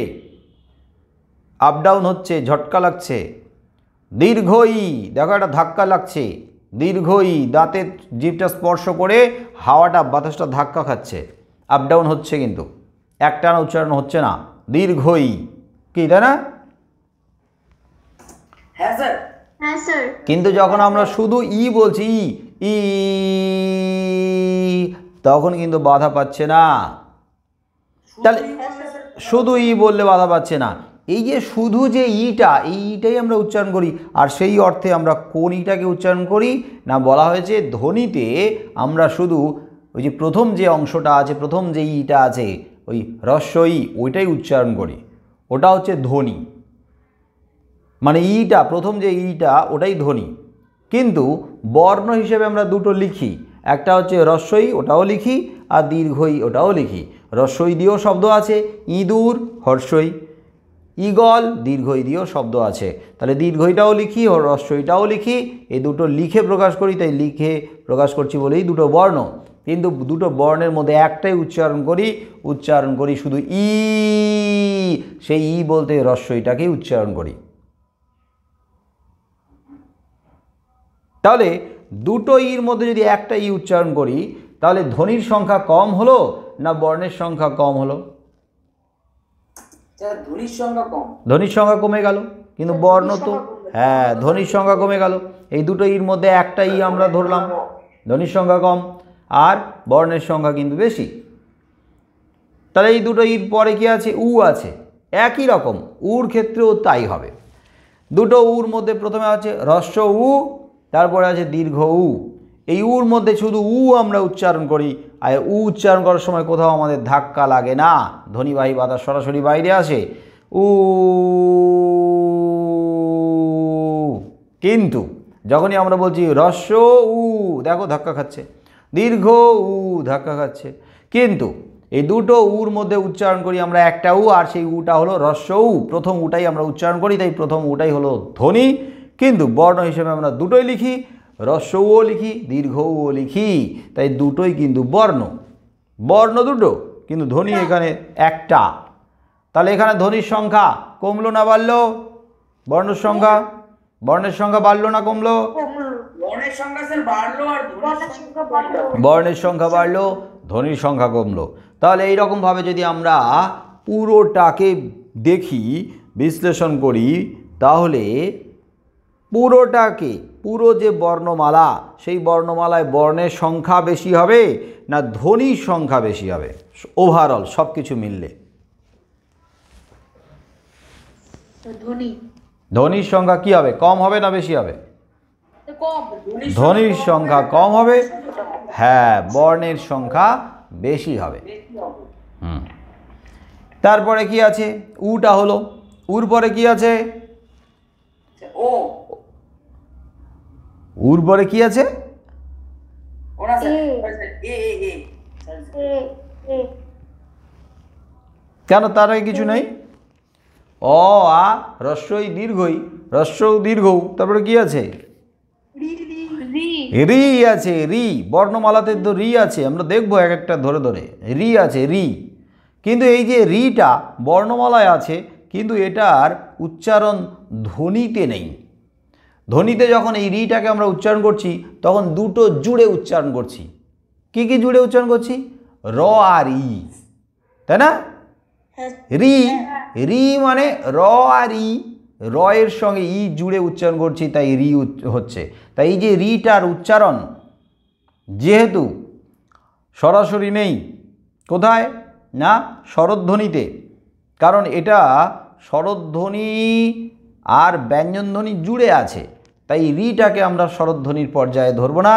আপ ডাউন হচ্ছে, ঝটকা লাগছে। দীর্ঘ ই, দেখো একটা ধাক্কা লাগছে, দীর্ঘ ই, দাঁতের জিভটা স্পর্শ করে হাওয়াটা বাতাসটা ধাক্কা খাচ্ছে, আপ ডাউন হচ্ছে, কিন্তু একটানা উচ্চারণ হচ্ছে না, দীর্ঘ ই। কি তাই না? হ্যাঁ স্যার। হ্যাঁ স্যার। কিন্তু যখন আমরা শুধু ই বলছি ই, তখন কিন্তু বাধা পাচ্ছে না। তাহলে শুধু ই বললে বাধা পাচ্ছে না, এই যে শুধু যে ইটা, এই ইটাই আমরা উচ্চারণ করি। আর সেই অর্থে আমরা কোন ইটাকে উচ্চারণ করি না, বলা হয়েছে ধ্বনিতে আমরা শুধু ওই যে প্রথম যে অংশটা আছে, প্রথম যে ইটা আছে, ওই হ্রস্ব ই, ওইটাই উচ্চারণ করি, ওটা হচ্ছে ধ্বনি। মানে ইটা, প্রথম যে ইটা, ওটাই ধ্বনি। কিন্তু বর্ণ হিসেবে আমরা দুটো লিখি, একটা হচ্ছে হ্রস্ব ই, ওটাও লিখি, আর দীর্ঘ ই, ওটাও লিখি। হ্রস্ব ই দিয়েও শব্দ আছে, ইঁদুর হ্রস্ব ই, ঈগল দীর্ঘ ই দিয়েও শব্দ আছে। তাহলে দীর্ঘ ইটাও লিখি, হ্রস্ব ইটাও লিখি, এই দুটো লিখে প্রকাশ করি, তাই লিখে প্রকাশ করছি বলেই দুটো বর্ণ। কিন্তু দুটো বর্ণের মধ্যে একটাই উচ্চারণ করি শুধু ই, সেই ই বলতে হ্রস্ব ইটাকেই উচ্চারণ করি। তাহলে দুটো ইর মধ্যে যদি একটা ই উচ্চারণ করি, তাহলে ধ্বনির সংখ্যা কম হলো না বর্ণের সংখ্যা কম হলো? ধ্বনির সংখ্যা কম। ধ্বনির সংখ্যা কমে গেল, কিন্তু বর্ণ তো, হ্যাঁ ধ্বনির সংখ্যা কমে গেল। এই দুটো ইর মধ্যে একটা ই আমরা ধরলাম, ধ্বনির সংখ্যা কম, আর বর্ণের সংখ্যা কিন্তু বেশি। তাহলে এই দুটো ইর পরে কি আছে? উ আছে, একই রকম উর ক্ষেত্রেও তাই হবে। দুটো উর মধ্যে প্রথমে আছে হ্রস্ব উ, তারপরে আছে দীর্ঘ উ। এই উর মধ্যে শুধু উ আমরা উচ্চারণ করি, আর উ উচ্চারণ করার সময় কোথাও আমাদের ধাক্কা লাগে না, ধ্বনিবাহী বাতাস সরাসরি বাইরে আসে উ। কিন্তু যখনই আমরা বলছি হ্রস্ব উ, দেখো ধাক্কা খাচ্ছে, দীর্ঘ উ ধাক্কা খাচ্ছে। কিন্তু এই দুটো উর মধ্যে উচ্চারণ করি আমরা একটা উ, আর সেই উটা হলো হ্রস্ব উ। প্রথম উটাই আমরা উচ্চারণ করি, তাই প্রথম উটাই হলো ধ্বনি। কিন্তু বর্ণ হিসেবে আমরা দুটোই লিখি, হ্রস্ব উও লিখি, দীর্ঘ উও লিখি, তাই দুটোই কিন্তু বর্ণ। বর্ণ দুটো, কিন্তু ধ্বনি এখানে একটা। তাহলে এখানে ধ্বনির সংখ্যা কমলো না বাড়লো? বর্ণের সংখ্যা বাড়লো না কমলো? বর্ণের সংখ্যা স্যার বাড়লো, আর বর্ণের সংখ্যা বাড়লো, ধ্বনির সংখ্যা কমলো। তাহলে এইরকমভাবে যদি আমরা পুরোটাকে দেখি, বিশ্লেষণ করি, তাহলে পুরো যে বর্ণমালা, সেই বর্ণমালায় বর্ণের সংখ্যা বেশি হবে না ধ্বনির সংখ্যা বেশি হবে? ওভারঅল সব কিছু মিললে ধ্বনির সংখ্যা কি হবে? কম হবে না বেশি হবে? ধ্বনির সংখ্যা কম হবে, হ্যাঁ বর্ণের সংখ্যা বেশি হবে। তারপরে কি আছে? উটা হলো, উর পরে কি আছে? ও, উর পরে কি আছে? ওনা স্যার, এ এ এ কেন তার আগে কিছু নেই? অ আ হ্রস্বই দীর্ঘই, হ্রস্ব দীর্ঘ, তারপরে কি আছে? রি আছে, রি। বর্ণমালাতে তো রি আছে, আমরা দেখবো এক একটা ধরে ধরে। রি আছে, রি। কিন্তু এই যে রিটা বর্ণমালায় আছে, কিন্তু এটার উচ্চারণ ধ্বনিতে নেই। ধ্বনিতে যখন এই রিটাকে আমরা উচ্চারণ করছি তখন দুটো জুড়ে উচ্চারণ করছি। কি কি জুড়ে উচ্চারণ করছি? র আর ই, তাই না? রি, রি মানে র আর ই, র এর সঙ্গে ই জুড়ে উচ্চারণ করছি, তাই রি হচ্ছে। তাই এই যে রিটার উচ্চারণ যেহেতু সরাসরি নেই, কোথায় না স্বরধ্বনিতে, কারণ এটা স্বরধ্বনি আর ব্যঞ্জনধ্বনি জুড়ে আছে, তাই রিটাকে আমরা স্বরধ্বনির পর্যায়ে ধরবো না,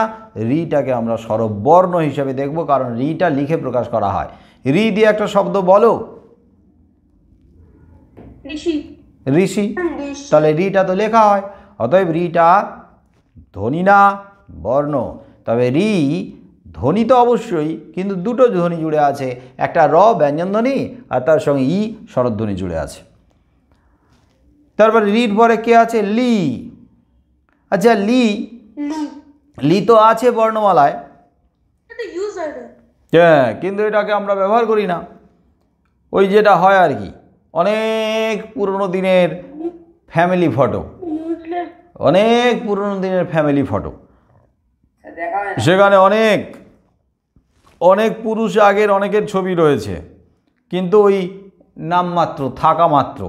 রিটাকে আমরা স্বরবর্ণ হিসেবে দেখব, কারণ রিটা লিখে প্রকাশ করা হয়। রি দিয়ে একটা শব্দ বলো। ঋষি। তাহলে রিটা তো লেখা হয়, অতএব রিটা ধ্বনি না বর্ণ। তবে রি ধ্বনি তো অবশ্যই, কিন্তু দুটো ধ্বনি জুড়ে আছে, একটা র ব্যঞ্জন ধ্বনি আর তার সঙ্গে ই স্বরধ্বনি জুড়ে আছে। তারপরে রির পরে কে আছে? লি। আচ্ছা, লি, লি তো আছে বর্ণমালায়, হ্যাঁ, কিন্তু এটাকে আমরা ব্যবহার করি না। ওই যেটা হয় আর কি, অনেক পুরনো দিনের ফ্যামিলি ফটো, অনেক পুরনো দিনের ফ্যামিলি ফটো, সেখানে অনেক অনেক পুরুষ আগের অনেকের ছবি রয়েছে, কিন্তু ওই নামমাত্র, থাকা মাত্র,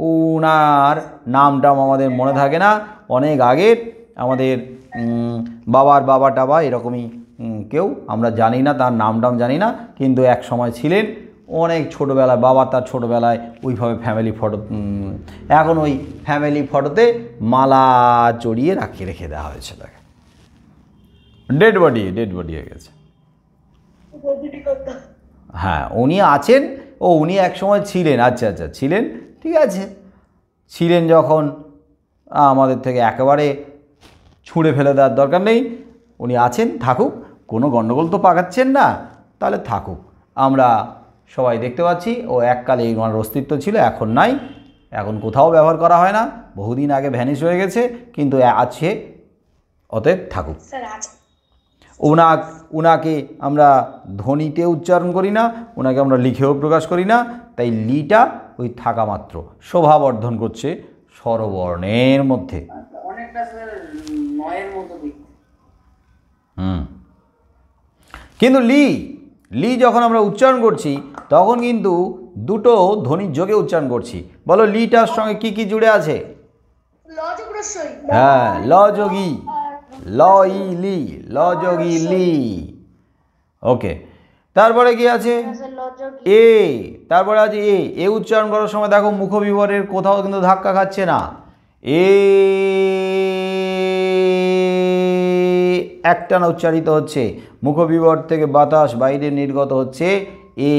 ওনার নামটাম আমাদের মনে থাকে না। অনেক আগের আমাদের বাবার বাবা টাবা এরকমই কেউ, আমরা জানি না, তার নামটাম জানি না, কিন্তু এক সময় ছিলেন, অনেক ছোটোবেলায়, বাবা তার ছোটোবেলায় ওইভাবে ফ্যামিলি ফটো, এখন ওই ফ্যামিলি ফটোতে মালা চড়িয়ে রেখে দেওয়া হয়েছে তাকে, ডেড বডি হয়ে গেছে। হ্যাঁ, উনি আছেন, ও উনি এক সময় ছিলেন, আচ্ছা আচ্ছা ছিলেন, ঠিক আছে, ছিলেন যখন আমাদের থেকে একেবারে ছুঁড়ে ফেলে দেওয়ার দরকার নেই, উনি আছেন, থাকুক, কোনো গণ্ডগোল তো পাকাচ্ছেন না, তাহলে থাকুক। আমরা সবাই দেখতে পাচ্ছি ও এককালে ওনার অস্তিত্ব ছিল, এখন নাই, এখন কোথাও ব্যবহার করা হয় না, বহুদিন আগে ভ্যানিশ হয়ে গেছে, কিন্তু আছে, অতএব থাকুক। উনাকে আমরা ধ্বনিতে উচ্চারণ করি না, ওনাকে আমরা লিখেও প্রকাশ করি না, তাই লিটা ওই থাকা মাত্র শোভাবর্ধন করছে স্বরবর্ণের মধ্যে। অনেকটা স্যার নয়ের মতো দেখতে। কিন্তু লি যখন আমরা উচ্চারণ করছি তখন কিন্তু দুটো ধ্বনির যোগে উচ্চারণ করছি। বলো লিটার সঙ্গে কি কি জুড়ে আছে? হ্যাঁ, ল যোগী, ল ই লি, ল যোগী লি। ওকে, তারপরে কি আছে? এ, তারপরে আছে এ উচ্চারণ করার সময় দেখো মুখবিবরের কোথাও কিন্তু ধাক্কা খাচ্ছে না, এ একটানা উচ্চারিত হচ্ছে, মুখবিবর থেকে বাতাস বাইরে নির্গত হচ্ছে, এ।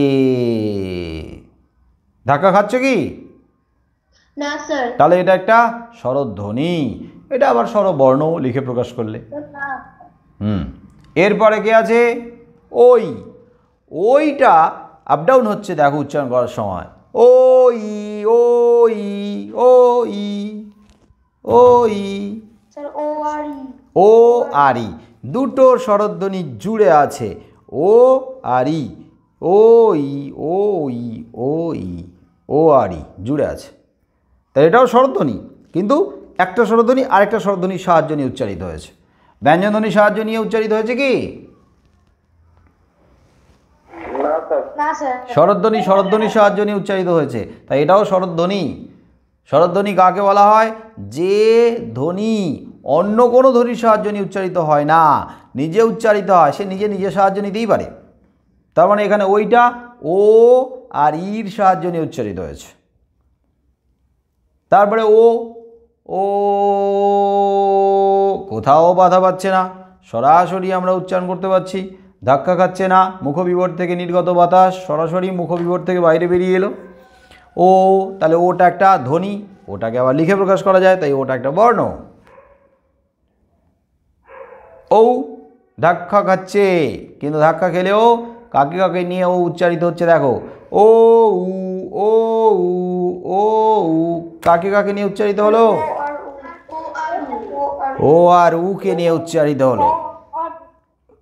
ধাক্কা খাচ্ছ কি? না স্যার। তাহলে এটা একটা স্বরধ্বনি, এটা আবার স্বরবর্ণ লিখে প্রকাশ করলে। এরপরে কে আছে? ওইটা আপ ডাউন হচ্ছে, দেখো উচ্চারণ করার সময়, ওই ওই ওই ওই, ও আর ই, দুটো স্বরধ্বনি জুড়ে আছে, ও আর ই, ওই ওই ওই, ও আর ই জুড়ে আছে, তাই এটাও স্বরধ্বনি, কিন্তু একটা স্বরধ্বনি আরেকটা স্বরধ্বনির সাহায্য নিয়ে উচ্চারিত হয়েছে। ব্যঞ্জনধ্বনির সাহায্য নিয়ে উচ্চারিত হয়েছে কি? স্বরধ্বনির সাহায্য নিয়ে উচ্চারিত হয়েছে, তাই এটাও স্বরধ্বনি। স্বরধ্বনি কাকে বলা হয়? যে ধ্বনি অন্য কোনো ধ্বনির সাহায্য নিয়ে উচ্চারিত হয় না, নিজে উচ্চারিত হয়, সে নিজে সাহায্য নিতেই পারে। তার মানে এখানে ওইটা ও আর ইর সাহায্য নিয়ে উচ্চারিত হয়েছে। তারপরে ও কোথাও বাধা পাচ্ছে না, সরাসরি আমরা উচ্চারণ করতে পারছি, ধাক্কা খাচ্ছে না, মুখবিবর থেকে নির্গত বাতাস সরাসরি মুখবিবর থেকে বাইরে বেরিয়ে এলো। ও, তাহলে ওটা একটা ধ্বনি, ওটাকে আবার লিখে প্রকাশ করা যায়, তাই ওটা একটা বর্ণ। ও ধাক্কা খাচ্ছে, কিন্তু ধাক্কা খেলেও কাকে কাকে নিয়ে ও উচ্চারিত হচ্ছে দেখো, ও উ ও উ ও উ, কাকে কাকে নিয়ে উচ্চারিত হলো? ও আর উকে নিয়ে উচ্চারিত হলো।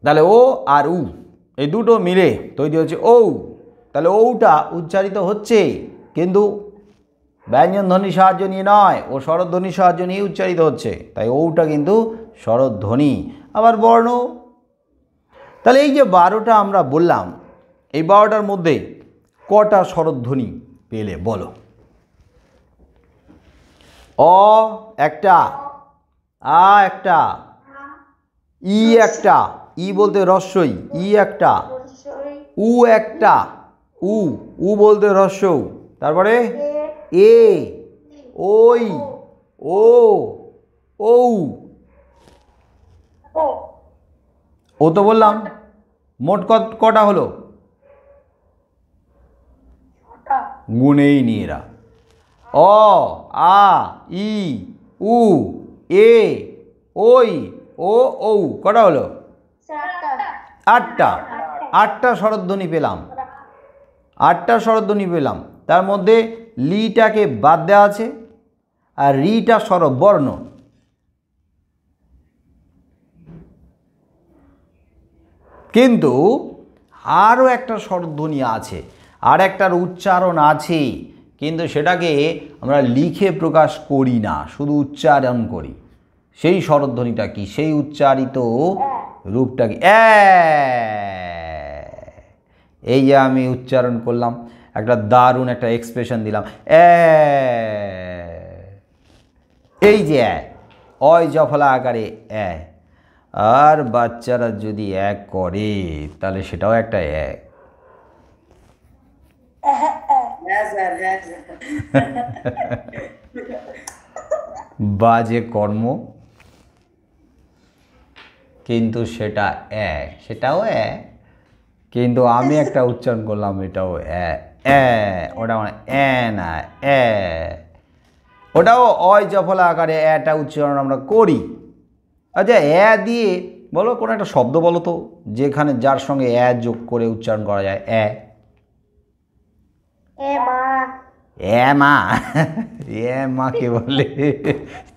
তাহলে ও আর উ এই দুটো মিলে তৈরি হচ্ছে ও। তাহলে ওটা উচ্চারিত হচ্ছে, কিন্তু ব্যঞ্জন ধ্বনির সাহায্য নিয়ে নয়, ও স্বরধ্বনির সাহায্য নিয়ে উচ্চারিত হচ্ছে, তাই ওটা কিন্তু স্বরধ্বনি। আবার বর্ণ, তাহলে এই যে 12টা আমরা বললাম, এই 12টার মধ্যে কটা স্বরধ্বনি পেলে বলো? অ একটা, আ একটা, ই একটা, ই বলতে রস্বই, ই একটা, উ একটা, উ উ বলতে রস্য, তারপরে এ, ওই, ও, ও, ও তো বললাম। মোট কটা হলো? গুনেই নি এরা। অ, আ, ই, উ, এ, ওই, ও, ও, কটা হলো? 8টা। 8টা স্বরধ্বনি পেলাম, 8টা স্বরধ্বনি পেলাম। তার মধ্যে লিটাকে বাদ দেওয়া আছে, আর রিটা স্বরবর্ণ। কিন্তু আরও একটা স্বরধ্বনি আছে, আর একটার উচ্চারণ আছে, কিন্তু সেটাকে আমরা লিখে প্রকাশ করি না, শুধু উচ্চারণ করি। সেই স্বরধ্বনিটা কি? সেই উচ্চারিত রূপটা কি? এই যে আমি উচ্চারণ করলাম, একটা দারুণ একটা এক্সপ্রেশন দিলাম, এই যে অয় জফলা আকারে আর বাচ্চারা যদি এক করে তাহলে সেটাও একটা এক। বাজে কর্ম, কিন্তু সেটা এক, সেটাও এক, কিন্তু আমি একটা উচ্চারণ করলাম, এটাও ওটা মানে না, ওটাও অয় জফলা আকারে এটা উচ্চারণ আমরা করি। আচ্ছা, দিয়ে বলো কোনো একটা শব্দ বলো তো যেখানে যার সঙ্গে যোগ করে উচ্চারণ করা যায়। মা, মা কে বলে?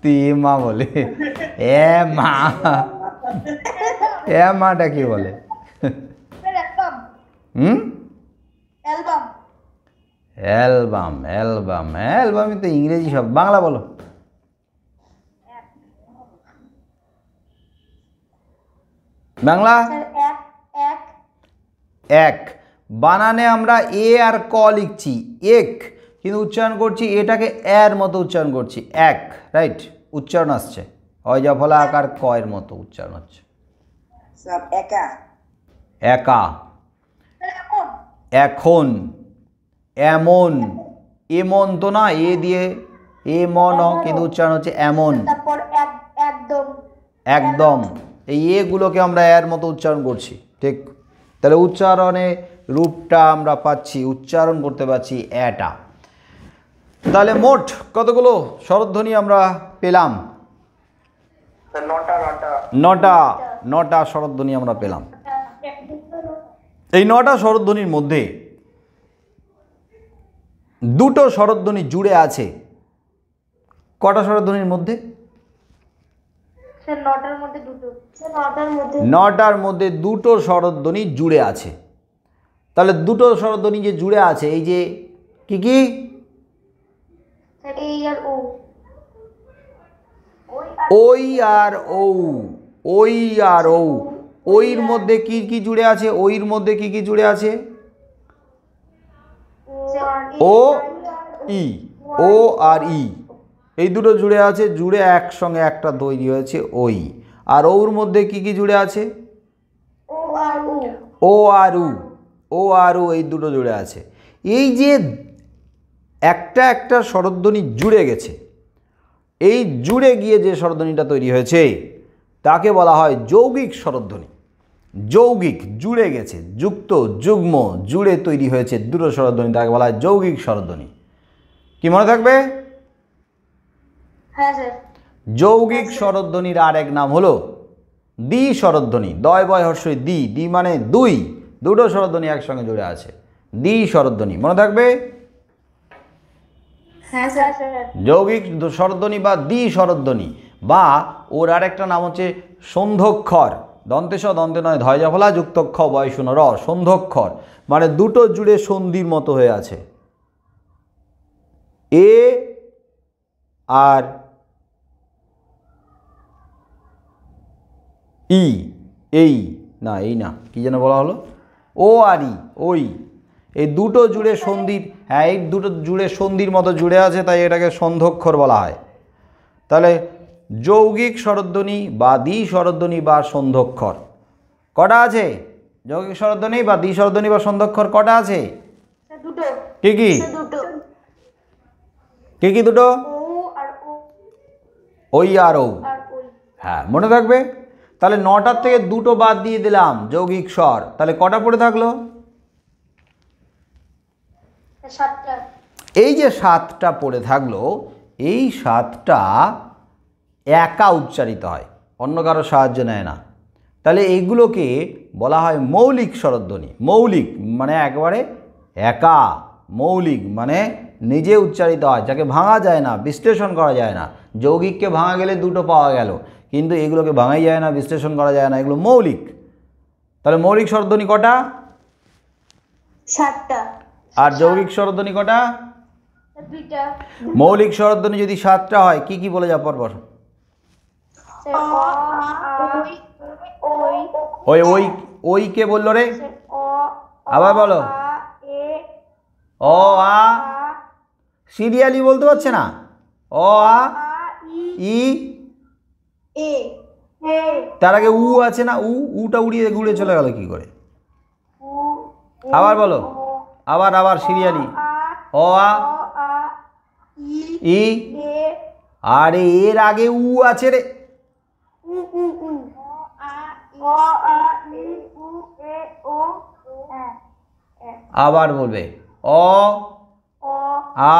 তুই মা বলে, মা, মাটা কি বলে? অ্যালবাম, অ্যালবাম, অ্যালবামই তো ইংরেজি শব্দ, বাংলা বলো। বাংলা এক। বানানে আমরা এ আর ক লিখছি এক, কিন্তু উচ্চারণ করছি এটাকে এর মতো উচ্চারণ করছি এক, রাইট? উচ্চারণ আসছে হয় জফলা আকার ক এর মতো উচ্চারণ হচ্ছে। একা, একা, এখন, এমন, এমন তো না, এ দিয়ে এমন, কিন্তু উচ্চারণ হচ্ছে এমন। একদম, এই এগুলোকে আমরা এর মতো উচ্চারণ করছি, ঠিক? তাহলে উচ্চারণে রূপটা আমরা পাচ্ছি, উচ্চারণ করতে পারছি এটা। তাহলে মোট কতগুলো স্বরধ্বনি আমরা পেলাম? 9টা স্বরধ্বনি আমরা পেলাম। এই 9টা স্বরধ্বনির মধ্যে 2টো স্বরধ্বনি জুড়ে আছে। কটা স্বরধ্বনির মধ্যে? 9টার মধ্যে 2টো স্বরধ্বনি জুড়ে আছে। তাহলে 2টো স্বরধ্বনি যে জুড়ে আছে, এই যে কি কি? ওই আর ও, ওই আর ও। ওইর মধ্যে কি কি জুড়ে আছে? ওইর মধ্যে কি কি জুড়ে আছে? ও ই, ও আর ই, এই দুটো জুড়ে আছে, জুড়ে একসঙ্গে একটা তৈরি হয়েছে ওই। আর ওর মধ্যে কি কি জুড়ে আছে? ও আর উ, ও আর উ, এই দুটো জুড়ে আছে। এই যে একটা একটা স্বরধ্বনি জুড়ে গেছে, এই জুড়ে গিয়ে যে স্বরধ্বনিটা তৈরি হয়েছে তাকে বলা হয় যৌগিক স্বরধ্বনি। যৌগিক, জুড়ে গেছে, যুক্ত, যুগ্ম, জুড়ে তৈরি হয়েছে 2টো স্বরধ্বনি, তাকে বলা হয় যৌগিক স্বরধ্বনি। কি মনে থাকবে? যৌগিক স্বরধ্বনির আর এক নাম হলো দ্বি স্বরধ্বনি। দয় বয় হর্ষই দ্বি, দ্বি মানে দুই, দুটো স্বরধ্বনি একসঙ্গে জুড়ে আছে, দ্বি স্বরধ্বনি, মনে থাকবে। হ্যাঁ স্যার। যৌগিক স্বরধ্বনি বা দ্বি স্বরধ্বনি, বা ওর আরেকটা নাম হচ্ছে সন্ধ্যক্ষর, দন্তেশ দন্তে নয় ধয়জা ফলা যুক্তক্ষ বয় শূন্য র, সন্ধ্যক্ষর, মানে দুটো জুড়ে সন্ধির মতো হয়ে আছে। এ আর ই, এই না, এই না, কি যেন বলা হলো, ও আর ই, ওই, এই দুটো জুড়ে সন্ধির, হ্যাঁ এই দুটো জুড়ে সন্ধির মতো জুড়ে আছে, তাই এটাকে সন্ধ্যক্ষর বলা হয়। তাহলে যৌগিক স্বরধ্বনি বা দ্বি স্বরধ্বনি বা সন্ধ্যক্ষর কটা আছে? যৌগিক স্বরধ্বনি বা দ্বি স্বরধ্বনি বা সন্ধ্যক্ষর কটা আছে? দুটো। কি কি? দুটো। কি কি দুটো? ও আর ও। ওই আর ও। হ্যাঁ, মনে থাকবে। তাহলে 9টার থেকে দুটো বাদ দিয়ে দিলাম যৌগিক স্বর, তাহলে কটা পড়ে থাকলো? 7টা। এই যে 7টা পড়ে থাকলো, এই 7টা একা উচ্চারিত হয়, অন্য কারো সাহায্য নেয় না। তাহলে এইগুলোকে বলা হয় মৌলিক স্বরধ্বনি। মৌলিক মানে একেবারে একা, মৌলিক মানে নিজে উচ্চারিত হয়, যাকে ভাঙা যায় না, বিশ্লেষণ করা যায় না। যৌগিককে ভাঙা গেলে দুটো পাওয়া গেল, কিন্তু এগুলোকে ভাঙাই যায় না, বিশ্লেষণ করা যায় না, এগুলো মৌলিক। তাহলে মৌলিক স্বরধ্বনি কটা? 7টা। আর যৌগিক স্বরধ্বনি কটা? 2টা। মৌলিক স্বরধ্বনি যদি 7টা হয়, কি কি বলে যা পরপর? ওই ওই ওই কে বললো রে? আবার বলো। অ আ, সিরিয়ালি বলতে পারছে না। অ আ ই, তার আগে উ আছে না, উটা উড়িয়ে ঘুরে চলে গেল কি করে? আবার বলো, আবার আবার সিরিয়ালি। অ আ ই, আরে এর আগে উ আছে রে। আবার বলবে অ আ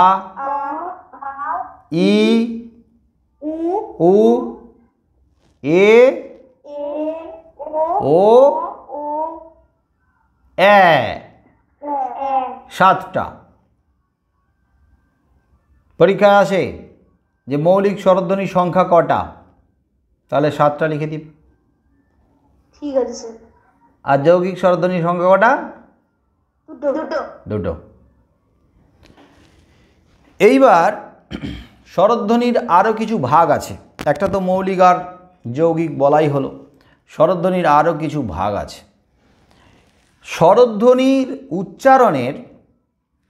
ই উ এ ও এ। 7টা পরীক্ষায় আসে যে মৌলিক স্বরধ্বনির সংখ্যা কটা, তাহলে 7টা লিখে দিন। ঠিক আছে স্যার। আর যৌগিক স্বরধ্বনির সংখ্যা কটা? দুটো। এইবার স্বরধ্বনির আরও কিছু ভাগ আছে, একটা তো মৌলিক আর যৌগিক বলাই হলো, স্বরধ্বনির আরও কিছু ভাগ আছে। স্বরধ্বনির উচ্চারণের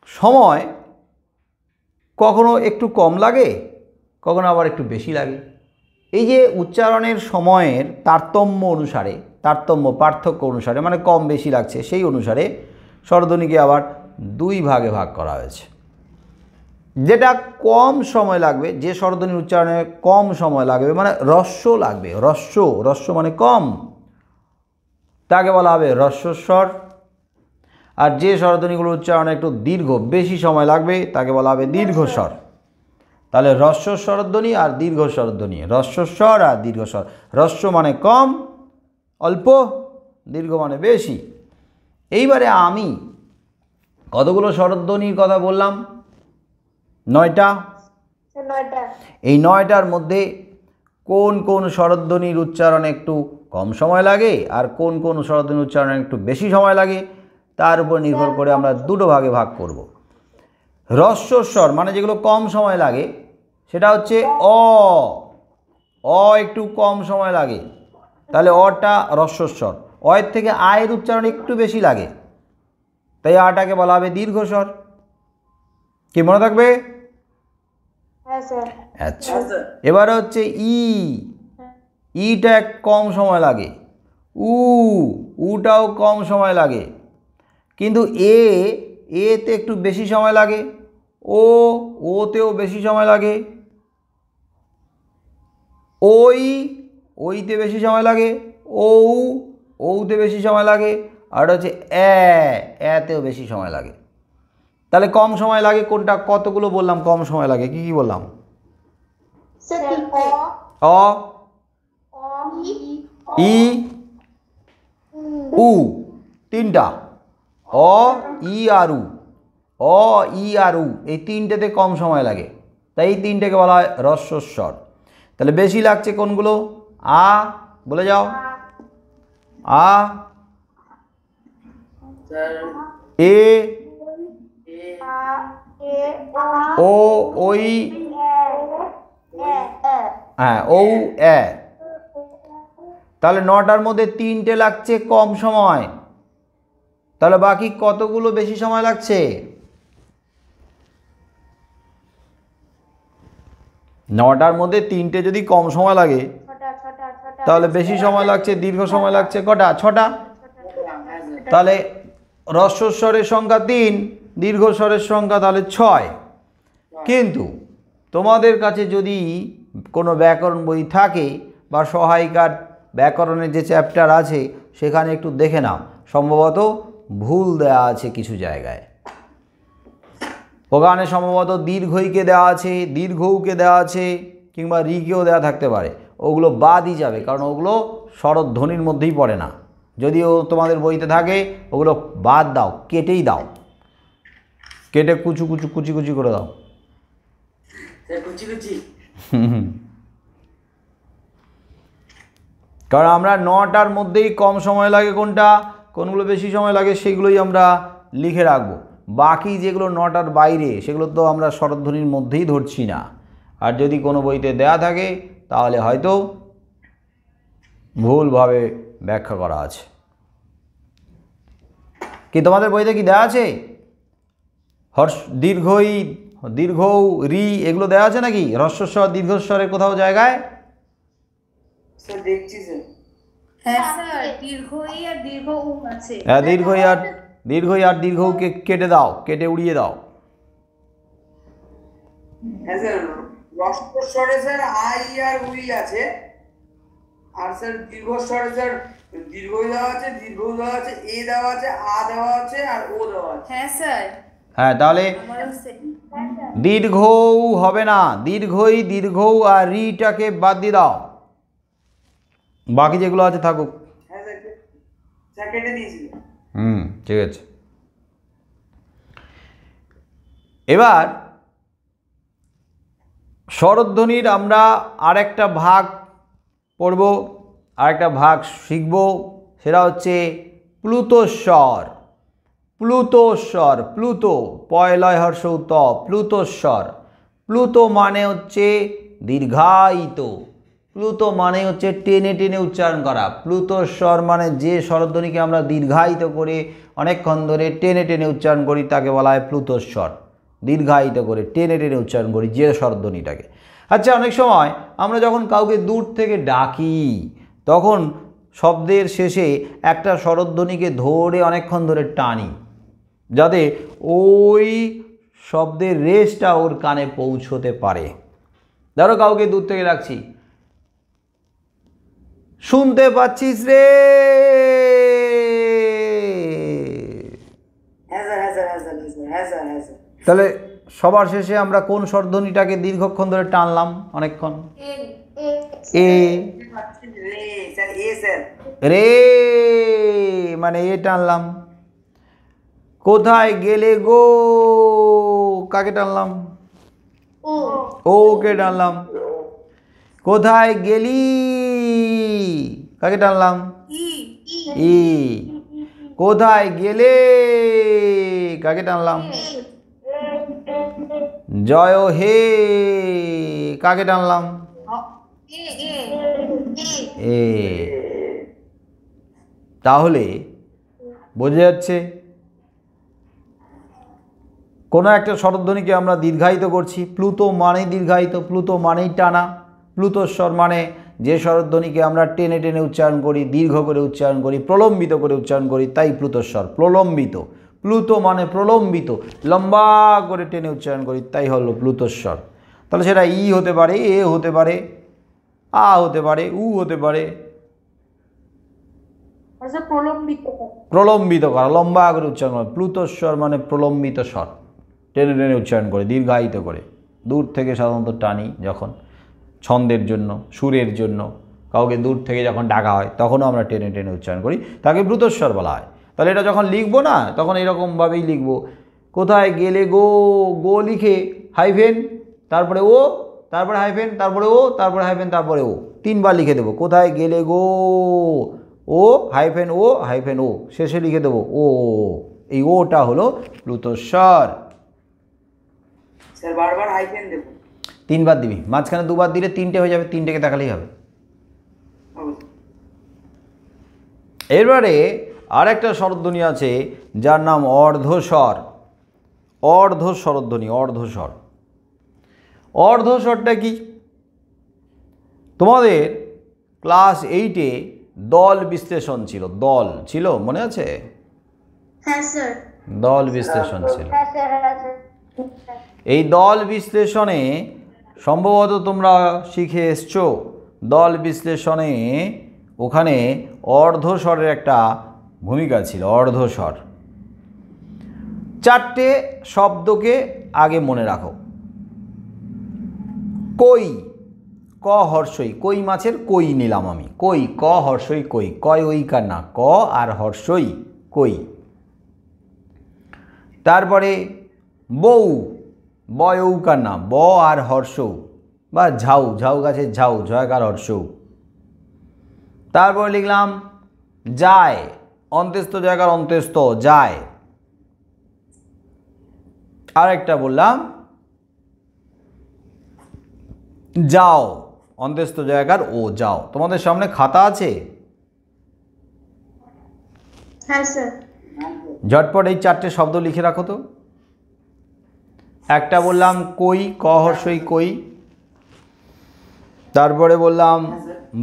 সময় কখনো একটু কম লাগে, কখনো আবার একটু বেশি লাগে। এই যে উচ্চারণের সময়ের তারতম্য অনুসারে, পার্থক্য অনুসারে, মানে কম বেশি লাগছে, সেই অনুসারে স্বরধ্বনিকে আবার 2 ভাগে ভাগ করা হয়েছে। যেটা কম সময় লাগবে, যে স্বরধ্বনির উচ্চারণে কম সময় লাগবে, মানে হ্রস্ব লাগবে, হ্রস্ব মানে কম, তাকে বলা হবে হ্রস্বস্বর। আর যে স্বরধ্বনিগুলো উচ্চারণে একটু দীর্ঘ, বেশি সময় লাগবে, তাকে বলা হবে দীর্ঘস্বর। তাহলে হ্রস্ব স্বরধ্বনি আর দীর্ঘ স্বরধ্বনি, হ্রস্বস্বর আর দীর্ঘস্বর। হ্রস্ব মানে কম, অল্প, দীর্ঘ মানে বেশি। এইবারে আমি কতগুলো স্বরধ্বনির কথা বললাম? 9টা। এই 9টার মধ্যে কোন কোন স্বরধ্বনির উচ্চারণে একটু কম সময় লাগে আর কোন কোন স্বরধ্বনির উচ্চারণে একটু বেশি সময় লাগে, তার উপর নির্ভর করে আমরা 2 ভাগে ভাগ করব। হ্রস্বস্বর মানে যেগুলো কম সময় লাগে, সেটা হচ্ছে অ একটু কম সময় লাগে, তাহলে অটা হ্রস্বস্বর। অয়ের থেকে আয়ের উচ্চারণ একটু বেশি লাগে, তাই আটাকে বলা হবে দীর্ঘস্বর। কি মনে থাকবে? আচ্ছা, এবারে হচ্ছে ইটা কম সময় লাগে, উটাও কম সময় লাগে, কিন্তু এতে একটু বেশি সময় লাগে, ওতেও বেশি সময় লাগে, ওইতে বেশি সময় লাগে, ওতে বেশি সময় লাগে, আর হচ্ছে এতেও বেশি সময় লাগে। তাহলে কম সময় লাগে কোনটা? কতগুলো বললাম কম সময় লাগে, কি কি বললাম? অ, ই, উ, তিনটা, অ ই আর উ, অ ই আর উ, এই তিনটেতে কম সময় লাগে, তাই এই তিনটেকে বলা হয় হ্রস্বস্বর। তাহলে বেশি লাগছে কোনগুলো? আ, বলে যাও। আ, স্যার এ, এ ও, ওই, হ্যাঁ ঔ, এ। তাহলে 9টার মধ্যে 3টে লাগছে কম সময়, তাহলে বাকি কতগুলো বেশি সময় লাগছে? 9টার মধ্যে 3টে যদি কম সময় লাগে তাহলে বেশি সময় লাগছে, দীর্ঘ সময় লাগছে কটা? 6টা। তাহলে হ্রস্বস্বরের সংখ্যা 3, দীর্ঘস্বরের সংখ্যা তাহলে 6। কিন্তু তোমাদের কাছে যদি কোনো ব্যাকরণ বই থাকে বা সহায়িকার ব্যাকরণের যে চ্যাপ্টার আছে সেখানে একটু দেখে নাও, সম্ভবত ভুল দেওয়া আছে কিছু জায়গায়। ওখানে সম্ভবত দীর্ঘইকে দেওয়া আছে, দীর্ঘউকে দেওয়া আছে, কিংবা রিকেও দেওয়া থাকতে পারে। ওগুলো বাদই যাবে, কারণ ওগুলো স্বরধ্বনির মধ্যেই পড়ে না। যদিও তোমাদের বইতে থাকে ওগুলো বাদ দাও, কেটেই দাও, কেটে কুচি কুচি করে দাও। কুচি কুচি। কারণ আমরা 9টার মধ্যেই কম সময় লাগে কোনটা, কোনগুলো বেশি সময় লাগে সেগুলোই আমরা লিখে রাখবো। বাকি যেগুলো 9টার বাইরে সেগুলো তো আমরা স্বরধ্বনির মধ্যেই ধরছি না। আর যদি কোনো বইতে দেয়া থাকে তাহলে হয়তো ভুলভাবে ব্যাখ্যা করা আছে। কি তোমাদের বইতে কি দেয়া আছে? দীর্ঘই, দীর্ঘ, রি এগুলো দেওয়া আছে নাকি? হ্রস্বস্বর, দীর্ঘস্বরের কোথাও জায়গায়? স্যার দেখছি স্যার। হ্যাঁ স্যার, দীর্ঘই আর দীর্ঘ উ আছে। হ্যাঁ, দীর্ঘই আর দীর্ঘকে কেটে দাও, কেটে উড়িয়ে দাও। হ্যাঁ স্যার, হ্রস্বস্বরে স্যার আই আর উই আছে, আর স্যার দীর্ঘস্বরে স্যার দীর্ঘই দেওয়া আছে, দীর্ঘ দেওয়া আছে, এ দেওয়া আছে, আ দেওয়া আছে, আর ও দেওয়া আছে। হ্যাঁ স্যার, হ্যাঁ, তাহলে দীর্ঘ হবে না, দীর্ঘই, দীর্ঘ আর রিটাকে বাদ দিয়ে দাও, বাকি যেগুলো আছে থাকুক। হ্যাঁ স্যার, স্যার কেটে দিয়েছিল। ঠিক আছে। এবার স্বরধ্বনির আমরা আরেকটা ভাগ পড়ব, আরেকটা ভাগ শিখব, সেটা হচ্ছে প্লুতস্বর। প্লুতস্বর, প্লুত, পয়লয় হর্ষ ত, প্লুতস্বর। প্লুত মানে হচ্ছে দীর্ঘায়িত, প্লুত মানে হচ্ছে টেনে টেনে উচ্চারণ করা। প্লুতস্বর মানে যে স্বরধ্বনিকে আমরা দীর্ঘায়িত করে অনেকক্ষণ ধরে টেনে টেনে উচ্চারণ করি তাকে বলা হয় প্লুতস্বর। দীর্ঘায়িত করে টেনে টেনে উচ্চারণ করি যে স্বরধ্বনিটাকে। আচ্ছা, অনেক সময় আমরা যখন কাউকে দূর থেকে ডাকি তখন শব্দের শেষে একটা স্বরধ্বনিকে ধরে অনেকক্ষণ ধরে টানি, যাতে ওই শব্দের রেশটা ওর কানে পৌঁছতে পারে। ধরো কাউকে দূর থেকে ডাকছি, শুনতে পাচ্ছিস রে? হ্যাঁ স্যার, হ্যাঁ স্যার, হ্যাঁ স্যার, হ্যাঁ স্যার, হ্যাঁ স্যার। তাহলে সবার শেষে আমরা কোন স্বরধ্বনিটাকে দীর্ঘক্ষণ ধরে টানলাম অনেকক্ষণ? এ। রে স্যার, এ স্যার। রে মানে এ টানলাম। কোথায় গেলে গো, কাকে টানলাম? ওকে টানলাম। কোথায় গেলি, কাকে টানলাম? ই। কোথায় গেলে, কাকে টানলাম? জয় হে, কাকে টানলাম? এ। তাহলে বোঝা যাচ্ছে কোনো একটা স্বরধ্বনিকে আমরা দীর্ঘায়িত করছি। প্লুত মানেই দীর্ঘায়িত, প্লুত মানেই টানা। প্লুতস্বর মানে যে স্বরধ্বনিকে আমরা টেনে টেনে উচ্চারণ করি, দীর্ঘ করে উচ্চারণ করি, প্রলম্বিত করে উচ্চারণ করি, তাই প্লুতস্বর। প্রলম্বিত, প্লুত মানে প্রলম্বিত, লম্বা করে টেনে উচ্চারণ করি, তাই হলো প্লুতস্বর। তাহলে সেটা ই হতে পারে, এ হতে পারে, আ হতে পারে, উ হতে পারে। প্রলম্বিত করা, লম্বা করে উচ্চারণ করা। প্লুতস্বর মানে প্রলম্বিত স্বর, টেনে টেনে উচ্চারণ করে, দীর্ঘায়িত করে। দূর থেকে সাধারণত টানি যখন ছন্দের জন্য, সুরের জন্য, কাউকে দূর থেকে যখন ডাকা হয় তখনও আমরা টেনে টেনে উচ্চারণ করি, তাকে প্লুতস্বর বলা হয়। তাহলে এটা যখন লিখবো না তখন এরকমভাবেই লিখবো, কোথায় গেলে গো, গো লিখে হাইফেন তারপরে ও, তারপরে হাইফেন তারপরে ও, তারপরে হাইফেন তারপরে ও, 3 বার লিখে দেবো, কোথায় গেলে গো, ও হাইফেন ও হাইফেন ও, শেষে লিখে দেবো ও। এই ওটা হলো প্লুতস্বর। স্যার বারবার হাইফেন দেব? 3 বার দিবি, মাঝখানে 2 বার দিলে 3টে হয়ে যাবে, 3টেকে দেখালেই হবে। এরবারে আর একটা স্বরধ্বনি আছে যার নাম অর্ধস্বর। অর্ধস্বরধ্বনি, অর্ধস্বর। অর্ধস্বরটা কি? তোমাদের ক্লাস 8-এ দল বিশ্লেষণ ছিল, দল ছিল, মনে আছে? হ্যাঁ স্যার। দল বিশ্লেষণ ছিল। হ্যাঁ স্যার। এই দল বিশ্লেষণে সম্ভবত তোমরা শিখে এসছো, দল বিশ্লেষণে ওখানে অর্ধস্বরের একটা ভূমিকা ছিল। অর্ধস্বর 4টে শব্দকে আগে মনে রাখো। কই, ক হর্ষই, কই মাছের কই নিলাম আমি, কই, ক হর্ষই কই, কয় ওইকার না, ক আর হর্ষই কই। তারপরে বউ, বয় ঔকার না, ব আর হর্ষ, বা ঝাউ, ঝাউ গাছের ঝাউ, ঝয়কার হর্ষ। তারপরে লিখলাম যায়, অন্ত্যস্ত জয়কার অন্ত্যস্ত যায়। আরেকটা বললাম যাও, অন্ত্যস্ত জয়কার ও যাও। তোমাদের সামনে খাতা আছে? হ্যাঁ স্যার। ঝটপট এই 4টে শব্দ লিখে রাখো তো। একটা বললাম কই, ক হর্ষই কই। তারপরে বললাম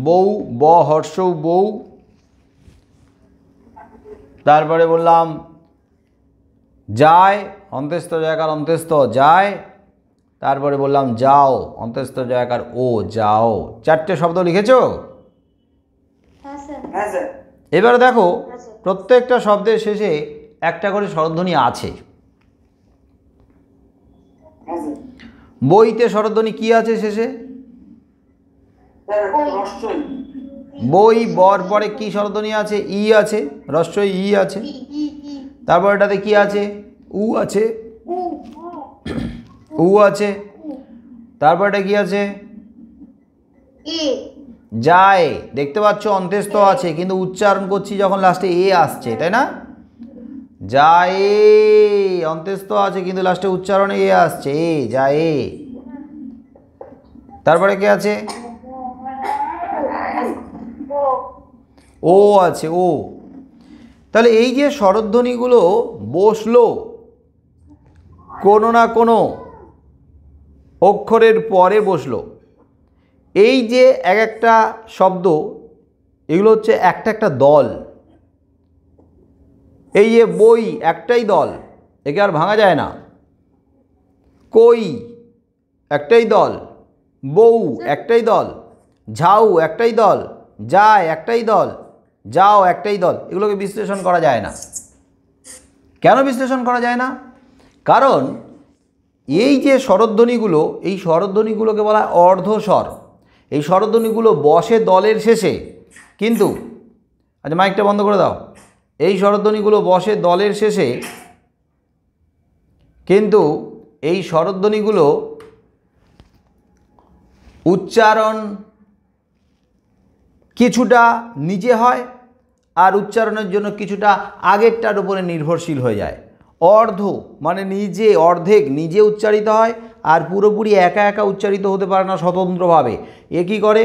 বউ, ব হর্ষ বউ। তারপরে বললাম যায়, অন্ত্যস্ত জয়কার অন্ত্যস্ত যায়। তারপরে বললাম যাও, অন্ত্যস্ত জয়কার ও যাও। 4টে শব্দ লিখেছো? হ্যাঁ স্যার। হ্যাঁ স্যার। এবারে দেখো প্রত্যেকটা শব্দের শেষে একটা করে স্বরধ্বনি আছে। হ্যাঁ স্যার। বইতে স্বরধ্বনি কি আছে শেষে? স্যার রস্যই। বই, বর পরে কি স্বরধ্বনি আছে? ই আছে, রস্যই ই আছে। তারপর এটাতে কি আছে? উ আছে, উ আছে। তারপর এটা কি আছে? যায়, দেখতে পাচ্ছ অন্ত্যস্ত আছে কিন্তু উচ্চারণ করছি যখন লাস্টে এ আসছে, তাই না? যায়, অন্ত্যস্ত আছে কিন্তু লাস্টে উচ্চারণে এ আসছে, এ যায়। তারপরে কি আছে? ও আছে, ও। তাহলে এই যে স্বরধ্বনিগুলো বসলো কোনো না কোনো অক্ষরের পরে বসলো, এই যে এক একটা শব্দ, এগুলো হচ্ছে একটা একটা দল। এই যে বই একটাই দল, একে আর ভাঙা যায় না। কই একটাই দল, বউ একটাই দল, ঝাউ একটাই দল, যায় একটাই দল, যাও একটাই দল। এগুলোকে বিশ্লেষণ করা যায় না। কেন বিশ্লেষণ করা যায় না? কারণ এই যে স্বরধ্বনিগুলো, এই স্বরধ্বনিগুলোকে বলা হয় অর্ধস্বর। এই স্বরধ্বনিগুলো বসে দলের শেষে, কিন্তু আচ্ছা মাইকটা বন্ধ করে দাও। এই স্বরধ্বনিগুলো বসে দলের শেষে, কিন্তু এই স্বরধ্বনিগুলো উচ্চারণ কিছুটা নিচে হয় আর উচ্চারণের জন্য কিছুটা আগেরটার উপরে নির্ভরশীল হয়ে যায়। অর্ধ মানে নিজে, অর্ধেক নিজে উচ্চারিত হয় আর পুরোপুরি একা একা উচ্চারিত হতে পারে না স্বতন্ত্রভাবে। এ কী করে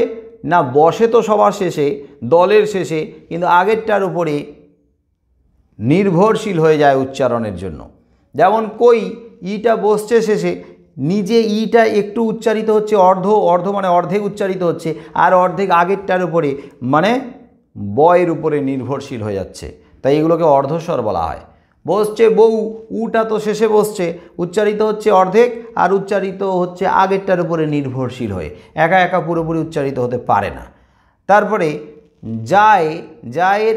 না, বসে তো সবার শেষে, দলের শেষে, কিন্তু আগেরটার উপরে নির্ভরশীল হয়ে যায় উচ্চারণের জন্য। যেমন কই, ইটা বসছে শেষে, নিজে ইটা একটু উচ্চারিত হচ্ছে, অর্ধ, অর্ধ মানে অর্ধেক উচ্চারিত হচ্ছে, আর অর্ধেক আগেরটার উপরে মানে বয়ের উপরে নির্ভরশীল হয়ে যাচ্ছে, তাই এগুলোকে অর্ধস্বর বলা হয়। বসছে বউ, উটা তো শেষে বসছে, উচ্চারিত হচ্ছে অর্ধেক আর উচ্চারিত হচ্ছে আগেরটার উপরে নির্ভরশীল হয়ে, একা একা পুরোপুরি উচ্চারিত হতে পারে না। তারপরে যায়, যায়ের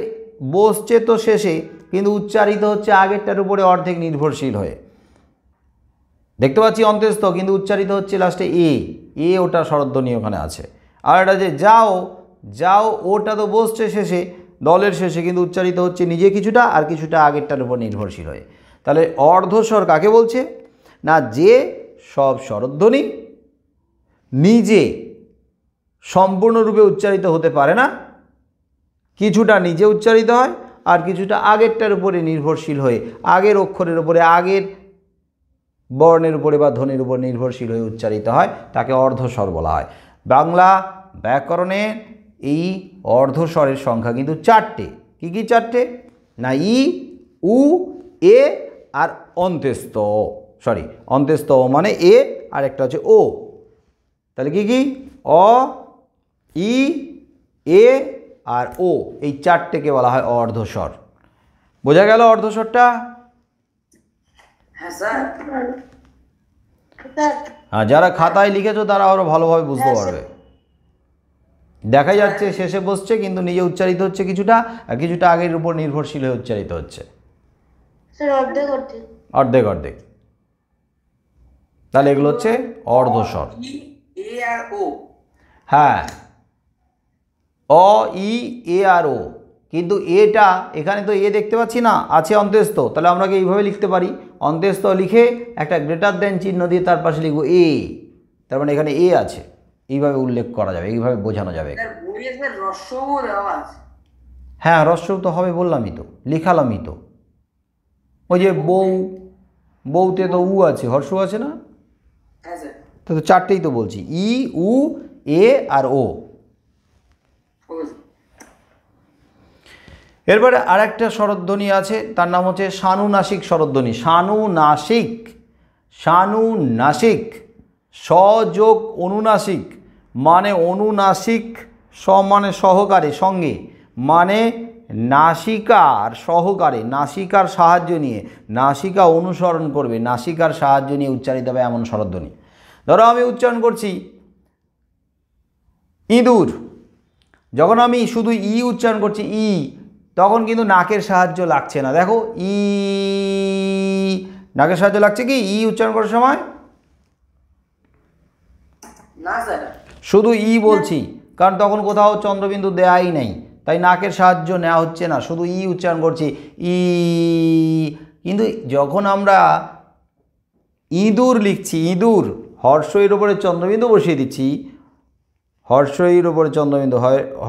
বসছে তো শেষে কিন্তু উচ্চারিত হচ্ছে আগেরটার উপরে অর্ধেক নির্ভরশীল হয়ে। দেখতে পাচ্ছি অন্ত্যস্ত কিন্তু উচ্চারিত হচ্ছে লাস্টে এ, এ ওটা স্বরধ্বনি ওখানে আছে। আর এটা যে যাও, যাও ওটা তো বসছে শেষে, দলের শেষে কিন্তু উচ্চারিত হচ্ছে নিজে কিছুটা আর কিছুটা আগেরটার উপর নির্ভরশীল হয়ে। তাহলে অর্ধস্বর কাকে বলছে না, যে সব স্বরধ্বনি নিজে সম্পূর্ণরূপে উচ্চারিত হতে পারে না, কিছুটা নিজে উচ্চারিত হয় আর কিছুটা আগেরটার উপরে নির্ভরশীল হয়ে, আগের অক্ষরের উপরে, আগের বর্ণের উপরে বা ধ্বনির উপর নির্ভরশীল হয়ে উচ্চারিত হয়, তাকে অর্ধস্বর বলা হয়। বাংলা ব্যাকরণে এই অর্ধস্বরের সংখ্যা কিন্তু 4টে। কী কী 4টে না, ই, উ, এ আর অন্ত্যস্ত, অন্ত্যস্ত মানে এ আর একটা হচ্ছে ও। তাহলে কি কি, অ, ই, এ আর ও, এই 4টেকে বলা হয় অর্ধস্বর। বোঝা গেল অর্ধস্বরটা? হ্যাঁ স্যার। হ্যাঁ, যারা খাতায় লিখেছো তারা আরও ভালোভাবে বুঝতে পারবে। দেখা যাচ্ছে শেষে বসছে কিন্তু নিজে উচ্চারিত হচ্ছে কিছুটা, আর কিছুটা আগের উপর নির্ভরশীল হয়ে উচ্চারিত হচ্ছে। অর্ধেক অর্ধেক। তাহলে এগুলো হচ্ছে অর্ধস্বর। এ আর ও। হ্যাঁ, অ, ই, এ আর ও। কিন্তু এটা এখানে তো এ দেখতে পাচ্ছি না, আছে অন্ত্যস্ত। তাহলে আমরা কি এইভাবে লিখতে পারি, অন্ত্যস্ত লিখে একটা গ্রেটার দেন চিহ্ন দিয়ে তার পাশে লিখব এ, তার মানে এখানে এ আছে, এইভাবে উল্লেখ করা যাবে, এইভাবে বোঝানো যাবে। হ্যাঁ, হ্রস্বও তো হবে, বললামই তো, লিখালামই তো। ওই যে বউ, বউতে তো উ আছে, হর্ষ আছে না, তো 4টেই তো বলছি, ই, উ, এ আর ও। এরপরে আরেকটা স্বরধ্বনি আছে, তার নাম হচ্ছে সানুনাসিক স্বরধ্বনি। সানুনাসিক, সানুনাসিক, সযোগ অনুনাসিক, মানে অনুনাসিক, স মানে সহকারে, সঙ্গে, মানে নাসিকার সহকারে, নাসিকার সাহায্য নিয়ে, নাসিকা অনুসরণ করবে, নাসিকার সাহায্য নিয়ে উচ্চারিত হবে এমন স্বরধ্বনি। ধরো আমি উচ্চারণ করছি ইঁদুর, যখন আমি শুধু ই উচ্চারণ করছি ই, তখন কিন্তু নাকের সাহায্য লাগছে না। দেখো ই, নাকের সাহায্য লাগছে কি ই উচ্চারণ করার সময়? না স্যার, শুধু ই বলছি, কারণ তখন কোথাও চন্দ্রবিন্দু দেয়াই নেই, তাই নাকের সাহায্য নেওয়া হচ্ছে না, শুধু ই উচ্চারণ করছি ই। কিন্তু যখন আমরা ইঁদুর লিখছি, ইঁদুর, হর্ষইর ওপরে চন্দ্রবিন্দু বসিয়ে দিচ্ছি, হর্ষইর ওপরে চন্দ্রবিন্দু,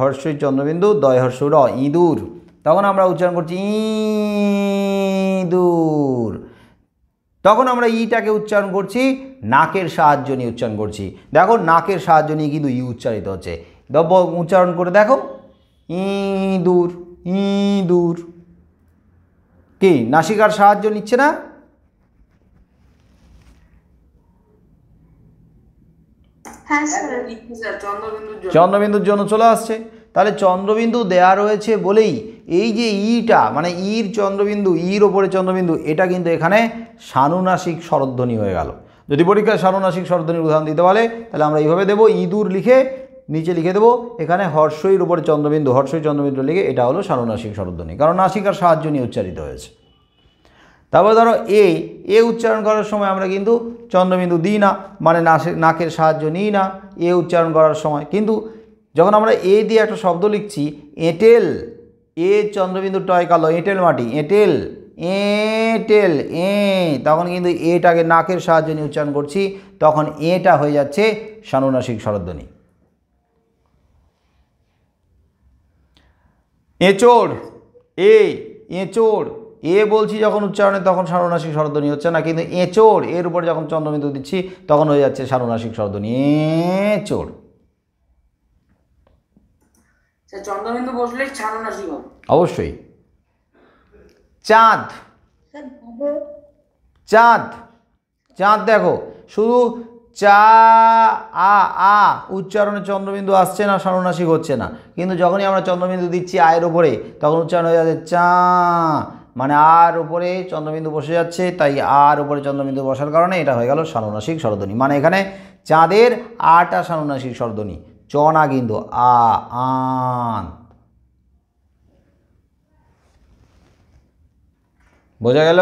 হর্ষই চন্দ্রবিন্দু, দয় হর্ষ র, ইঁদুর, তখন আমরা উচ্চারণ করছি ইঁদুর। তখন আমরা ইটাকে উচ্চারণ করছি নাকের সাহায্য নিয়ে উচ্চারণ করছি। দেখো নাকের সাহায্য নিয়ে কিন্তু ই উচ্চারিত হচ্ছে। উচ্চারণ করে দেখো, ইঁদুর, ইঁদুর। কি নাসিকার সাহায্য নিচ্ছে না? চন্দ্রবিন্দুর জন্য চলে আসছে। তাহলে চন্দ্রবিন্দু দেয়া রয়েছে বলেই এই যে ইটা, মানে ইর চন্দ্রবিন্দু, ইর ওপরে চন্দ্রবিন্দু, এটা কিন্তু এখানে সানুনাসিক স্বরধ্বনি হয়ে গেল। যদি পরীক্ষায় সানুনাসিক স্বরধ্বনির উদাহরণ দিতে বলে, তাহলে আমরা এইভাবে দেবো, ইঁদুর লিখে নিচে লিখে দেবো এখানে হর্ষইর উপরে চন্দ্রবিন্দু, হর্ষই চন্দ্রবিন্দু লিখে, এটা হলো সানুনাসিক স্বরধ্বনি, কারণ নাসিকার সাহায্য নিয়ে উচ্চারিত হয়েছে। তারপরে ধরো এ উচ্চারণ করার সময় আমরা কিন্তু চন্দ্রবিন্দু দিই না, মানে নাকের সাহায্য নিই না এ উচ্চারণ করার সময়। কিন্তু যখন আমরা এ দিয়ে একটা শব্দ লিখছি, এঁটেল, এ চন্দ্রবিন্দু টয় কালো, এঁটেল মাটি, এঁটেল, এঁটেল, তখন কিন্তু এটাকে নাকের সাহায্য নিয়ে উচ্চারণ করছি, তখন এটা হয়ে যাচ্ছে সানুনাসিক স্বরধ্বনি। এঁচোড়, এঁচোড়, এ বলছি যখন উচ্চারণে তখন সানুনাসিক স্বরধ্বনি হচ্ছে না, কিন্তু এঁচোড়, এর উপর যখন চন্দ্রবিন্দু দিচ্ছি তখন হয়ে যাচ্ছে সানুনাসিক স্বরধ্বনি, এঁচোড়। চন্দ্রবিন্দু বসলেই সানুনাসিক হবে অবশ্যই। চাঁদ, চাঁদ, চাঁদ, দেখো শুধু চা আ উচ্চারণে চন্দ্রবিন্দু আসছে না, সানুনাসিক হচ্ছে না, কিন্তু যখনই আমরা চন্দ্রবিন্দু দিচ্ছি আয়ের ওপরে, তখন উচ্চারণ হয়ে যাচ্ছে চা, মানে আর উপরে চন্দ্রবিন্দু বসে যাচ্ছে, তাই আর উপরে চন্দ্রবিন্দু বসার কারণে এটা হয়ে গেল সানুনাসিক স্বরধ্বনি। মানে এখানে চাঁদের আটা সানুনাসিক স্বরধ্বনি, চ না কিন্তু আন। বোঝা গেল?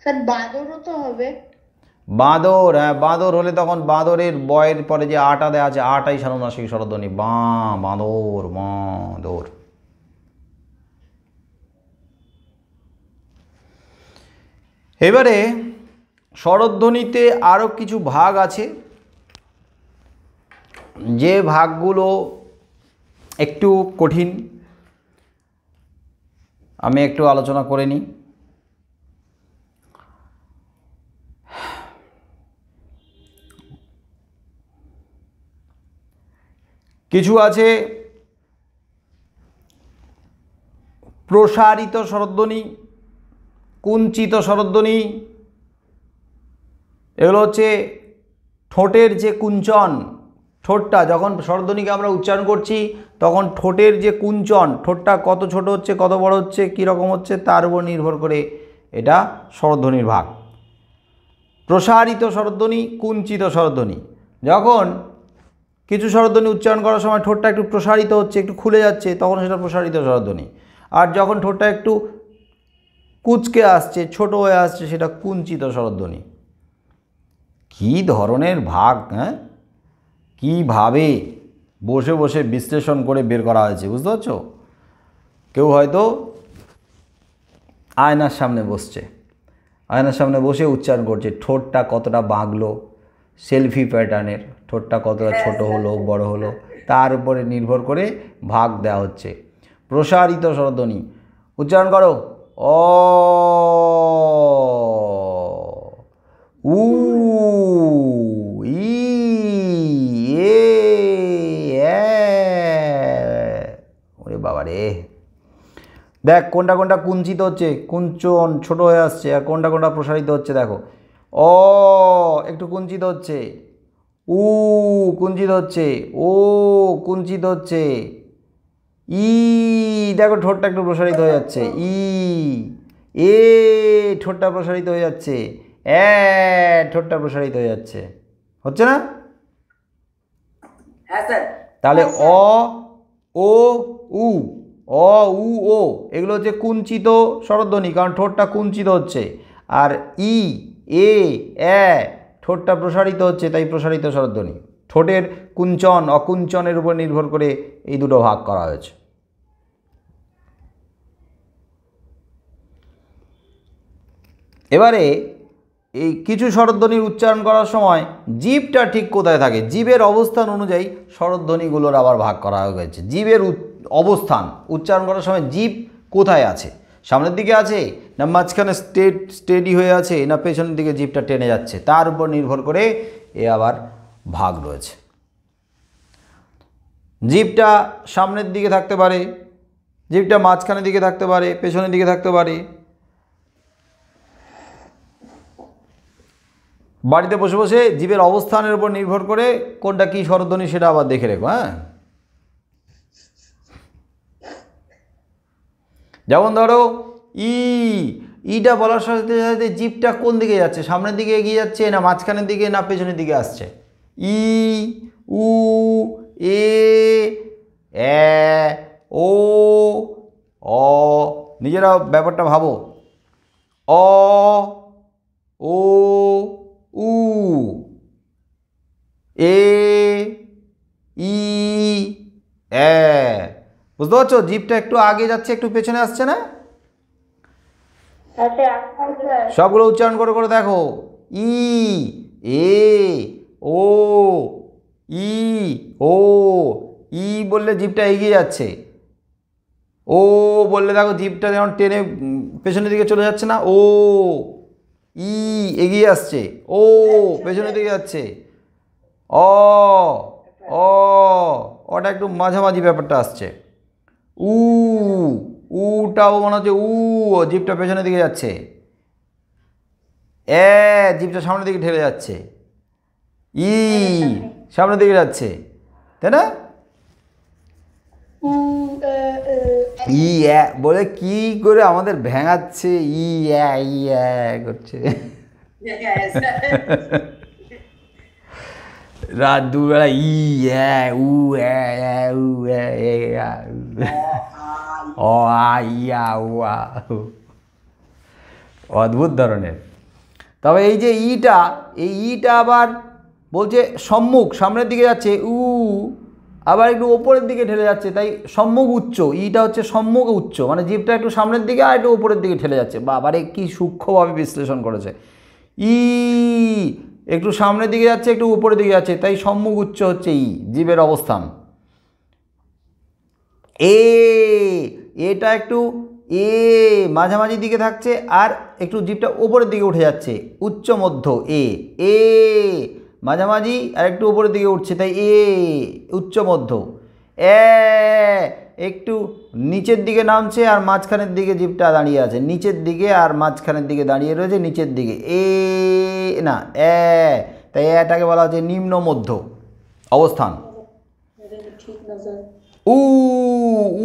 স্যার বাদরও তো হবে। বাঁদর, হ্যাঁ বাঁদর হলে তখন বাঁদরের বয়ের পরে যে আটা দেওয়া আছে আটাই সানুনাসিক স্বরধ্বনি, বাঁদর বাঁদর। এবারে স্বরধ্বনিতে আরও কিছু ভাগ আছে, যে ভাগগুলো একটু কঠিন, আমি একটু আলোচনা করে নিই। কিছু আছে প্রসারিত স্বরধ্বনি, কুঞ্চিত স্বরধ্বনি। এগুলো হচ্ছে ঠোঁটের যে কুঞ্চন, ঠোঁটটা যখন স্বরধ্বনিকে আমরা উচ্চারণ করছি তখন ঠোঁটের যে কুঞ্চন, ঠোঁটটা কত ছোট হচ্ছে কত বড় হচ্ছে কী রকম হচ্ছে তার উপর নির্ভর করে এটা স্বরধ্বনির ভাগ। প্রসারিত স্বরধ্বনি, কুঞ্চিত স্বরধ্বনি। যখন কিছু স্বরধ্বনি উচ্চারণ করার সময় ঠোঁটটা একটু প্রসারিত হচ্ছে, একটু খুলে যাচ্ছে, তখন সেটা প্রসারিত স্বরধ্বনি। আর যখন ঠোঁটটা একটু কুঁচকে আসছে, ছোট হয়ে আসছে, সেটা কুঞ্চিত স্বরধ্বনি। কী ধরনের ভাগ, হ্যাঁ, কীভাবে বসে বসে বিশ্লেষণ করে বের করা হয়েছে, বুঝতে পারছো? কেউ হয়তো আয়নার সামনে বসছে, আয়নার সামনে বসে উচ্চারণ করছে, ঠোঁটটা কতটা বাঁকলো, সেলফি প্যাটার্নের, ঠোঁটটা কতটা ছোট হলো বড় হলো, তার উপরে নির্ভর করে ভাগ দেওয়া হচ্ছে। প্রসারিত স্বরধ্বনি উচ্চারণ করো, অ উ ই এ ওরে বাবা রে। দেখ কোনটা কোনটা কুঞ্চিত হচ্ছে, কুঞ্চন ছোট হয়ে আসছে, আর কোনটা কোনটা প্রসারিত হচ্ছে। দেখো অ একটু কুঞ্চিত হচ্ছে, উ কুঞ্চিত হচ্ছে, ও কুঞ্চিত হচ্ছে, ই দেখো ঠোঁটটা একটু প্রসারিত হয়ে যাচ্ছে, ই এ ঠোঁটটা প্রসারিত হয়ে যাচ্ছে, ঠোঁটটা প্রসারিত হয়ে যাচ্ছে, হচ্ছে না? হ্যাঁ স্যার। তাহলে অ ও উ, অ উ ও এগুলো হচ্ছে কুঞ্চিত স্বরধ্বনি, কারণ ঠোঁটটা কুঞ্চিত হচ্ছে। আর ই এ ঠোঁটটা প্রসারিত হচ্ছে, তাই প্রসারিত স্বরধ্বনি। ঠোঁটের কুঞ্চন অকুঞ্চনের উপর নির্ভর করে এই দুটো ভাগ করা হয়েছে। এবারে এই কিছু স্বরধ্বনির উচ্চারণ করার সময় জিভটা ঠিক কোথায় থাকে, জীবের অবস্থান অনুযায়ী স্বরধ্বনিগুলোর আবার ভাগ করা হয়েছে। জীবের অবস্থান উচ্চারণ করার সময় জীব কোথায় আছে, সামনের দিকে আছে না মাঝখানে স্টেডি হয়ে আছে না পেছনের দিকে জিভটা টেনে যাচ্ছে, তার উপর নির্ভর করে এ আবার ভাগ রয়েছে। জিভটা সামনের দিকে থাকতে পারে, জিভটা মাঝখানের দিকে থাকতে পারে, পেছনের দিকে থাকতে পারে। বাড়িতে বসে বসে জীবের অবস্থানের উপর নির্ভর করে কোনটা কী স্বরধ্বনি সেটা আবার দেখে রেখো। হ্যাঁ, যেমন ধরো ইটা বলার সাথে সাথে জিভটা কোন দিকে যাচ্ছে, সামনের দিকে এগিয়ে যাচ্ছে না মাঝখানের দিকে না পেছনের দিকে আসছে। ই উ এ ও অ, নিজেরা ব্যাপারটা ভাবো। অ ও উ এ ই বুঝতে পারছো? জিভটা একটু আগে যাচ্ছে একটু পেছনে আসছে না? সবগুলো উচ্চারণ করে করে দেখো। ই এ ও ই ও, ই বললে জিভটা এগিয়ে যাচ্ছে, ও বললে দেখো জিভটা যেমন টেনে পেছনের দিকে চলে যাচ্ছে না, ও ই এগিয়ে আসছে, ও পেছনের দিকে যাচ্ছে, অ ওটা একটু মাঝামাঝি ব্যাপারটা আসছে, উটাও মনে হচ্ছে জিভটা পেছনের দিকে যাচ্ছে, জিভটা সামনের দিকে ঠেলে যাচ্ছে, ই সামনের দিকে যাচ্ছে, তাই না? ই বলে কি করে আমাদের ভেঙাচ্ছে, ই করছে। রাত দুবেলা ই উ অদ্ভুত ধরনের। তবে এই যে ইটা, এই ইটা আবার বলছে সম্মুখ, সামনের দিকে যাচ্ছে, আবার একটু ওপরের দিকে ঠেলে যাচ্ছে, তাই সম্মুখ উচ্চ। ইটা হচ্ছে সম্মুখ উচ্চ, মানে জিভটা একটু সামনের দিকে আর একটু ওপরের দিকে ঠেলে যাচ্ছে। বাবারে কি সূক্ষ্মভাবে বিশ্লেষণ করেছে। ই একটু সামনের দিকে যাচ্ছে, একটু উপরের দিকে যাচ্ছে, তাই সম্মুখ উচ্চ হচ্ছে ই, জীবের অবস্থান। এটা একটু মাঝামাঝি দিকে থাকছে আর একটু জিভটা উপরের দিকে উঠে যাচ্ছে, উচ্চ মধ্য এ মাঝামাঝি আর একটু উপরের দিকে উঠছে, তাই উচ্চ মধ্য। একটু নিচের দিকে নামছে আর মাঝখানের দিকে জিভটা দাঁড়িয়ে আছে, নিচের দিকে আর মাঝখানের দিকে দাঁড়িয়ে রয়েছে, নিচের দিকে না তাই এটাকে বলা হচ্ছে নিম্ন মধ্য অবস্থান।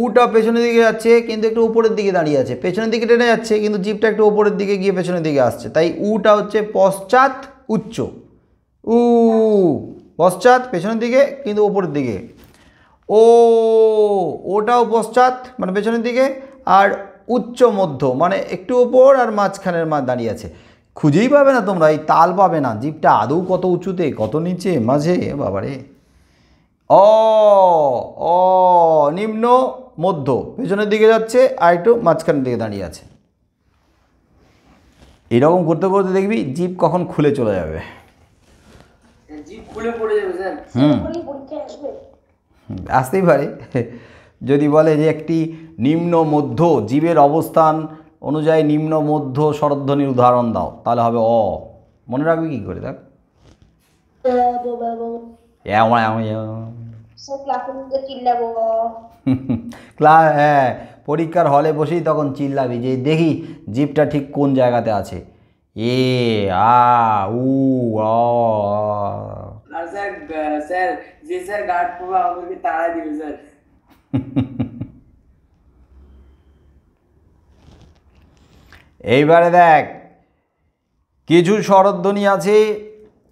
উটা পেছনের দিকে যাচ্ছে কিন্তু একটু উপরের দিকে দাঁড়িয়ে আছে, পেছনের দিকে টেনে যাচ্ছে কিন্তু জিভটা একটু উপরের দিকে গিয়ে পেছনের দিকে আসছে, তাই উটা হচ্ছে পশ্চাৎ উচ্চ। পশ্চাৎ পেছনের দিকে কিন্তু উপরের দিকে। ওটাও পশ্চাৎ মানে পেছনের দিকে, আর উচ্চ মধ্য মানে একটু ওপর আর মাঝখানের দাঁড়িয়ে আছে। খুঁজেই পাবে না তোমরা, এই তাল পাবে না, জিভটা আদৌ কত উঁচুতে কত নিচে মাঝে, বাবারে। নিম্ন মধ্য পেছনের দিকে যাচ্ছে আর একটু মাঝখানের দিকে দাঁড়িয়ে আছে। এরকম করতে করতে দেখবি জিভ কখন খুলে চলে যাবে। আসতেই পারে, যদি বলে যে একটি নিম্ন মধ্য জীবের অবস্থান অনুযায়ী নিম্ন মধ্য স্বরধ্বনির উদাহরণ দাও, তাহলে হবে মনে রাখবি কি করে? দেখ হ্যাঁ, পরীক্ষার হলে বসেই তখন চিল্লাবি যে দেখি জিভটা ঠিক কোন জায়গাতে আছে। এইবারে দেখ কিছু স্বরধ্বনি আছে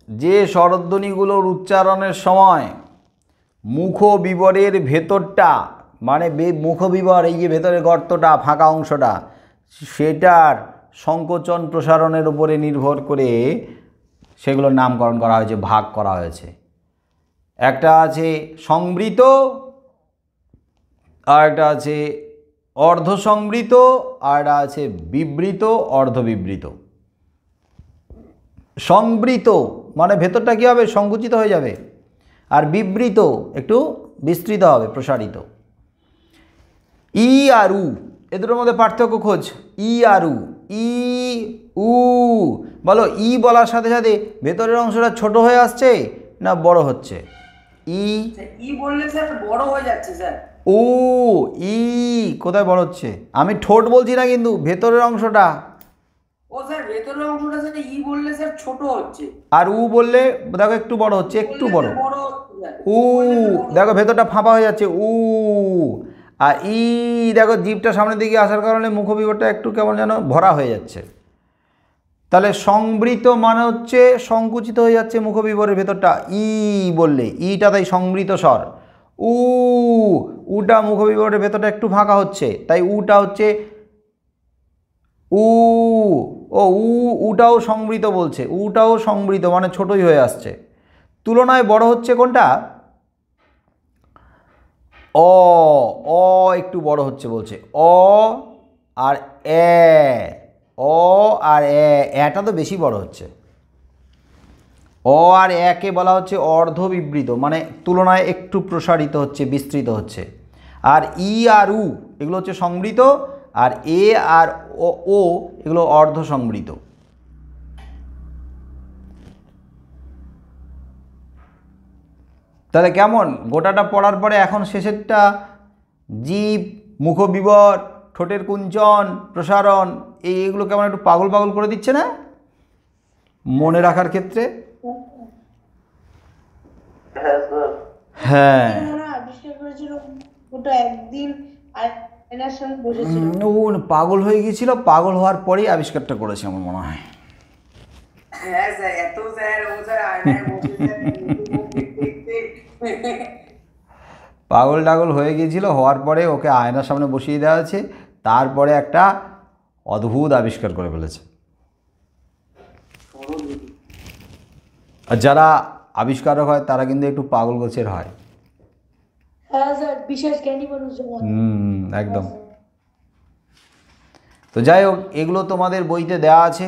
যে স্বরধ্বনিগুলোর উচ্চারণের সময় মুখবিবরের ভেতরটা মানে মুখবিবর, এই যে ভেতরের গর্তটা ফাঁকা অংশটা, সেটার সংকোচন প্রসারণের উপরে নির্ভর করে সেগুলোর নামকরণ করা হয়েছে, ভাগ করা হয়েছে। একটা আছে সংবৃত, আর একটা আছে অর্ধসংবৃত, আর একটা আছে বিবৃত অর্ধবিবৃত। সংবৃত মানে ভেতরটা কী হবে, সংকুচিত হয়ে যাবে, আর বিবৃত একটু বিস্তৃত হবে, প্রসারিত। ই আর উ, এ দুটোর মধ্যে পার্থক্য খোঁজ। ই আর উ বলো, ই বলার সাথে সাথে ভেতরের অংশটা ছোট হয়ে আসছে না বড় হচ্ছে? ই বললে স্যার বড় হয়ে যাচ্ছে স্যার। কোথায় বড় হচ্ছে? আমি ঠোঁট বলছি না, কিন্তু ভেতরের অংশটা। স্যার ভেতরের অংশটা স্যার ই বললে স্যার ছোট হচ্ছে, আর উ বললে দেখো একটু বড় হচ্ছে, একটু বড়। দেখো ভেতরটা ফাঁপা হয়ে যাচ্ছে আর দেখো জিভটা সামনের দিকে আসার কারণে মুখবিবরটা একটু কেমন যেন ভরা হয়ে যাচ্ছে। তাহলে সংবৃত মানে হচ্ছে সংকুচিত হয়ে যাচ্ছে মুখবিবরের ভেতরটা। বললে ইটা তাই সংবৃত স্বর। উটা মুখবিবরের ভেতরটা একটু ফাঁকা হচ্ছে, তাই উটা হচ্ছে উটাও সংবৃত বলছে, উটাও সংবৃত মানে ছোটই হয়ে আসছে। তুলনায় বড় হচ্ছে কোনটা? একটু বড় হচ্ছে বলছে। আর এটা তো বেশি বড় হচ্ছে। আর একে বলা হচ্ছে অর্ধবিবৃত, মানে তুলনায় একটু প্রসারিত হচ্ছে, বিস্তৃত হচ্ছে। আর ই আর উ এগুলো হচ্ছে সংবৃত, আর এ আর ও এগুলো অর্ধ সংবৃত। তাহলে কেমন গোটাটা পড়ার পরে এখন শেষেরটা জীব, মুখবিবর, ঠোঁটের কুঞ্চন, প্রসারণ, এইগুলো কেমন একটু পাগল পাগল করে দিচ্ছে না মনে রাখার ক্ষেত্রে? হ্যাঁ, পাগল হয়ে গিয়েছিল, পাগল হওয়ার পরেই আবিষ্কারটা করেছে আমার মনে হয়। পাগল টাগল হয়ে গিয়েছিল, হওয়ার পরে ওকে আয়নার সামনে বসিয়ে দেওয়া আছে, তারপরে একটা অদ্ভুত আবিষ্কার করে ফেলেছে। আর যারা আবিষ্কারক হয় তারা কিন্তু একটু পাগল গোছের হয়। হ্যাঁ স্যার, বিশেষ জ্ঞানী মানুষ যারা। একদম। তো যাই হোক, এগুলো তোমাদের বইতে দেওয়া আছে,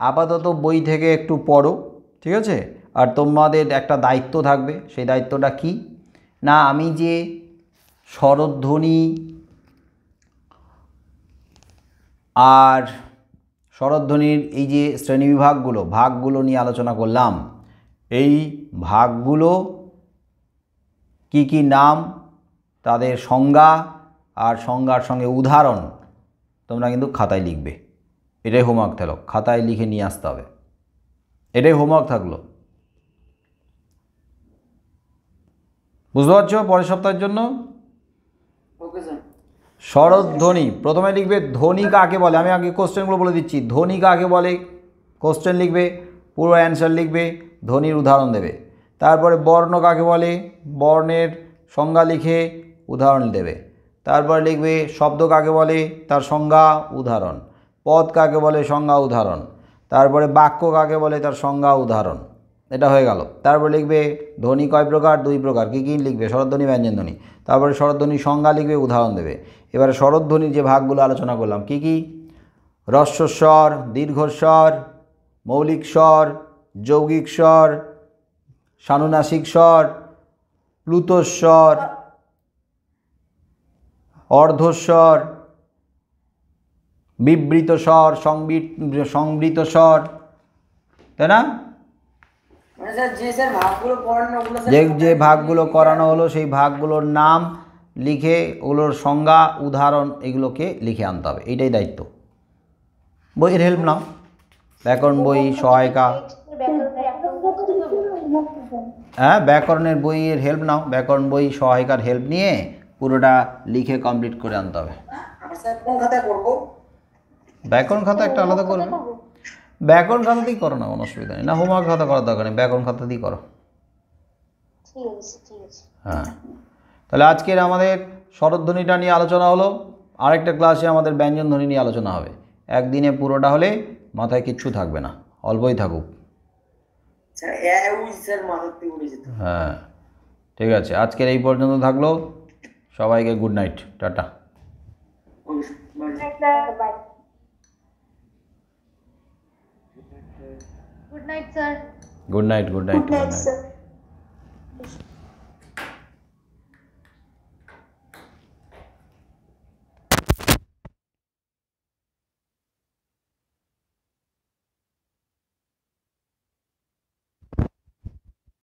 আপাতত বই থেকে একটু পড়ো, ঠিক আছে? আর তোমাদের একটা দায়িত্ব থাকবে, সেই দায়িত্বটা কি না, আমি যে স্বরধ্বনি আর স্বরধ্বনির এই যে ভাগগুলো নিয়ে আলোচনা করলাম, এই ভাগগুলো কি কি নাম, তাদের সংজ্ঞা আর সংজ্ঞার সঙ্গে উদাহরণ তোমরা কিন্তু খাতায় লিখবে। এটাই হোমওয়ার্ক থাকলো, খাতায় লিখে নিয়ে আসতে হবে, এটাই হোমওয়ার্ক থাকলো। বুঝতে পারছো? পরের সপ্তাহের জন্য ওকে স্যার। স্বরধ্বনি প্রথমে লিখবে, ধ্বনি কাকে বলে, আমি আগে কোশ্চেনগুলো বলে দিচ্ছি। ধ্বনি কাকে বলে কোশ্চেন লিখবে, পুরো অ্যান্সার লিখবে, ধ্বনির উদাহরণ দেবে। তারপরে বর্ণ কাকে বলে, বর্ণের সংজ্ঞা লিখে উদাহরণ দেবে। তারপরে লিখবে শব্দ কাকে বলে, তার সংজ্ঞা উদাহরণ। পদ কাকে বলে, সংজ্ঞা উদাহরণ। তারপরে বাক্য কাকে বলে, তার সংজ্ঞা উদাহরণ। এটা হয়ে গেল। তারপর লিখবে ধ্বনি কয় প্রকার, 2 প্রকার, কী কী লিখবে, স্বরধ্বনি, ব্যঞ্জনধ্বনি। তারপরে স্বরধ্বনির সংজ্ঞা লিখবে, উদাহরণ দেবে। এবারে স্বরধ্বনির যে ভাগগুলো আলোচনা করলাম, কী কী, হ্রস্বস্বর, দীর্ঘস্বর, মৌলিক স্বর, যৌগিক স্বর, সানুনাসিক স্বর, প্লুতস্বর, অর্ধস্বর, বিবৃত স্বর, সংবৃত স্বর, তাই না? মানে স্যার যে স্যার ভাগগুলো পড়ানো ওগুলো যে ভাগগুলো করানো হলো সেই ভাগগুলোর নাম লিখে, ওগুলোর সংজ্ঞা, উদাহরণ, এগুলোকে লিখে আনতে হবে। এইটাই দায়িত্ব। বইয়ের হেল্প নাও, ব্যাকরণ বই, সহায়িকা। হ্যাঁ, ব্যাকরণের বইয়ের হেল্প নাও, ব্যাকরণ বই, সহায়িকার হেল্প নিয়ে পুরোটা লিখে কমপ্লিট করে আনতে হবে। স্যার কোন খাতায় করবো? ব্যাকরণ খাতা একটা আলাদা করবে, ব্যাকরণ খাতাতেই করো না, কোনো অসুবিধা নেই। না, হোমওয়ার্ক খাতা করার দরকার নেই, ব্যাকরণ খাতাতেই করো। হ্যাঁ, তাহলে আজকের আমাদের স্বরধ্বনিটা নিয়ে আলোচনা হলো। আরেকটা ক্লাসে আমাদের ব্যঞ্জনধ্বনি নিয়ে আলোচনা হবে। একদিনে পুরোটা হলে মাথায় কিচ্ছু থাকবে না, অল্পই থাকুক। হ্যাঁ, ঠিক আছে, আজকের এই পর্যন্ত থাকলো। সবাইকে good night, tata. Good night sir. Good night, good night, good night good night. Sir.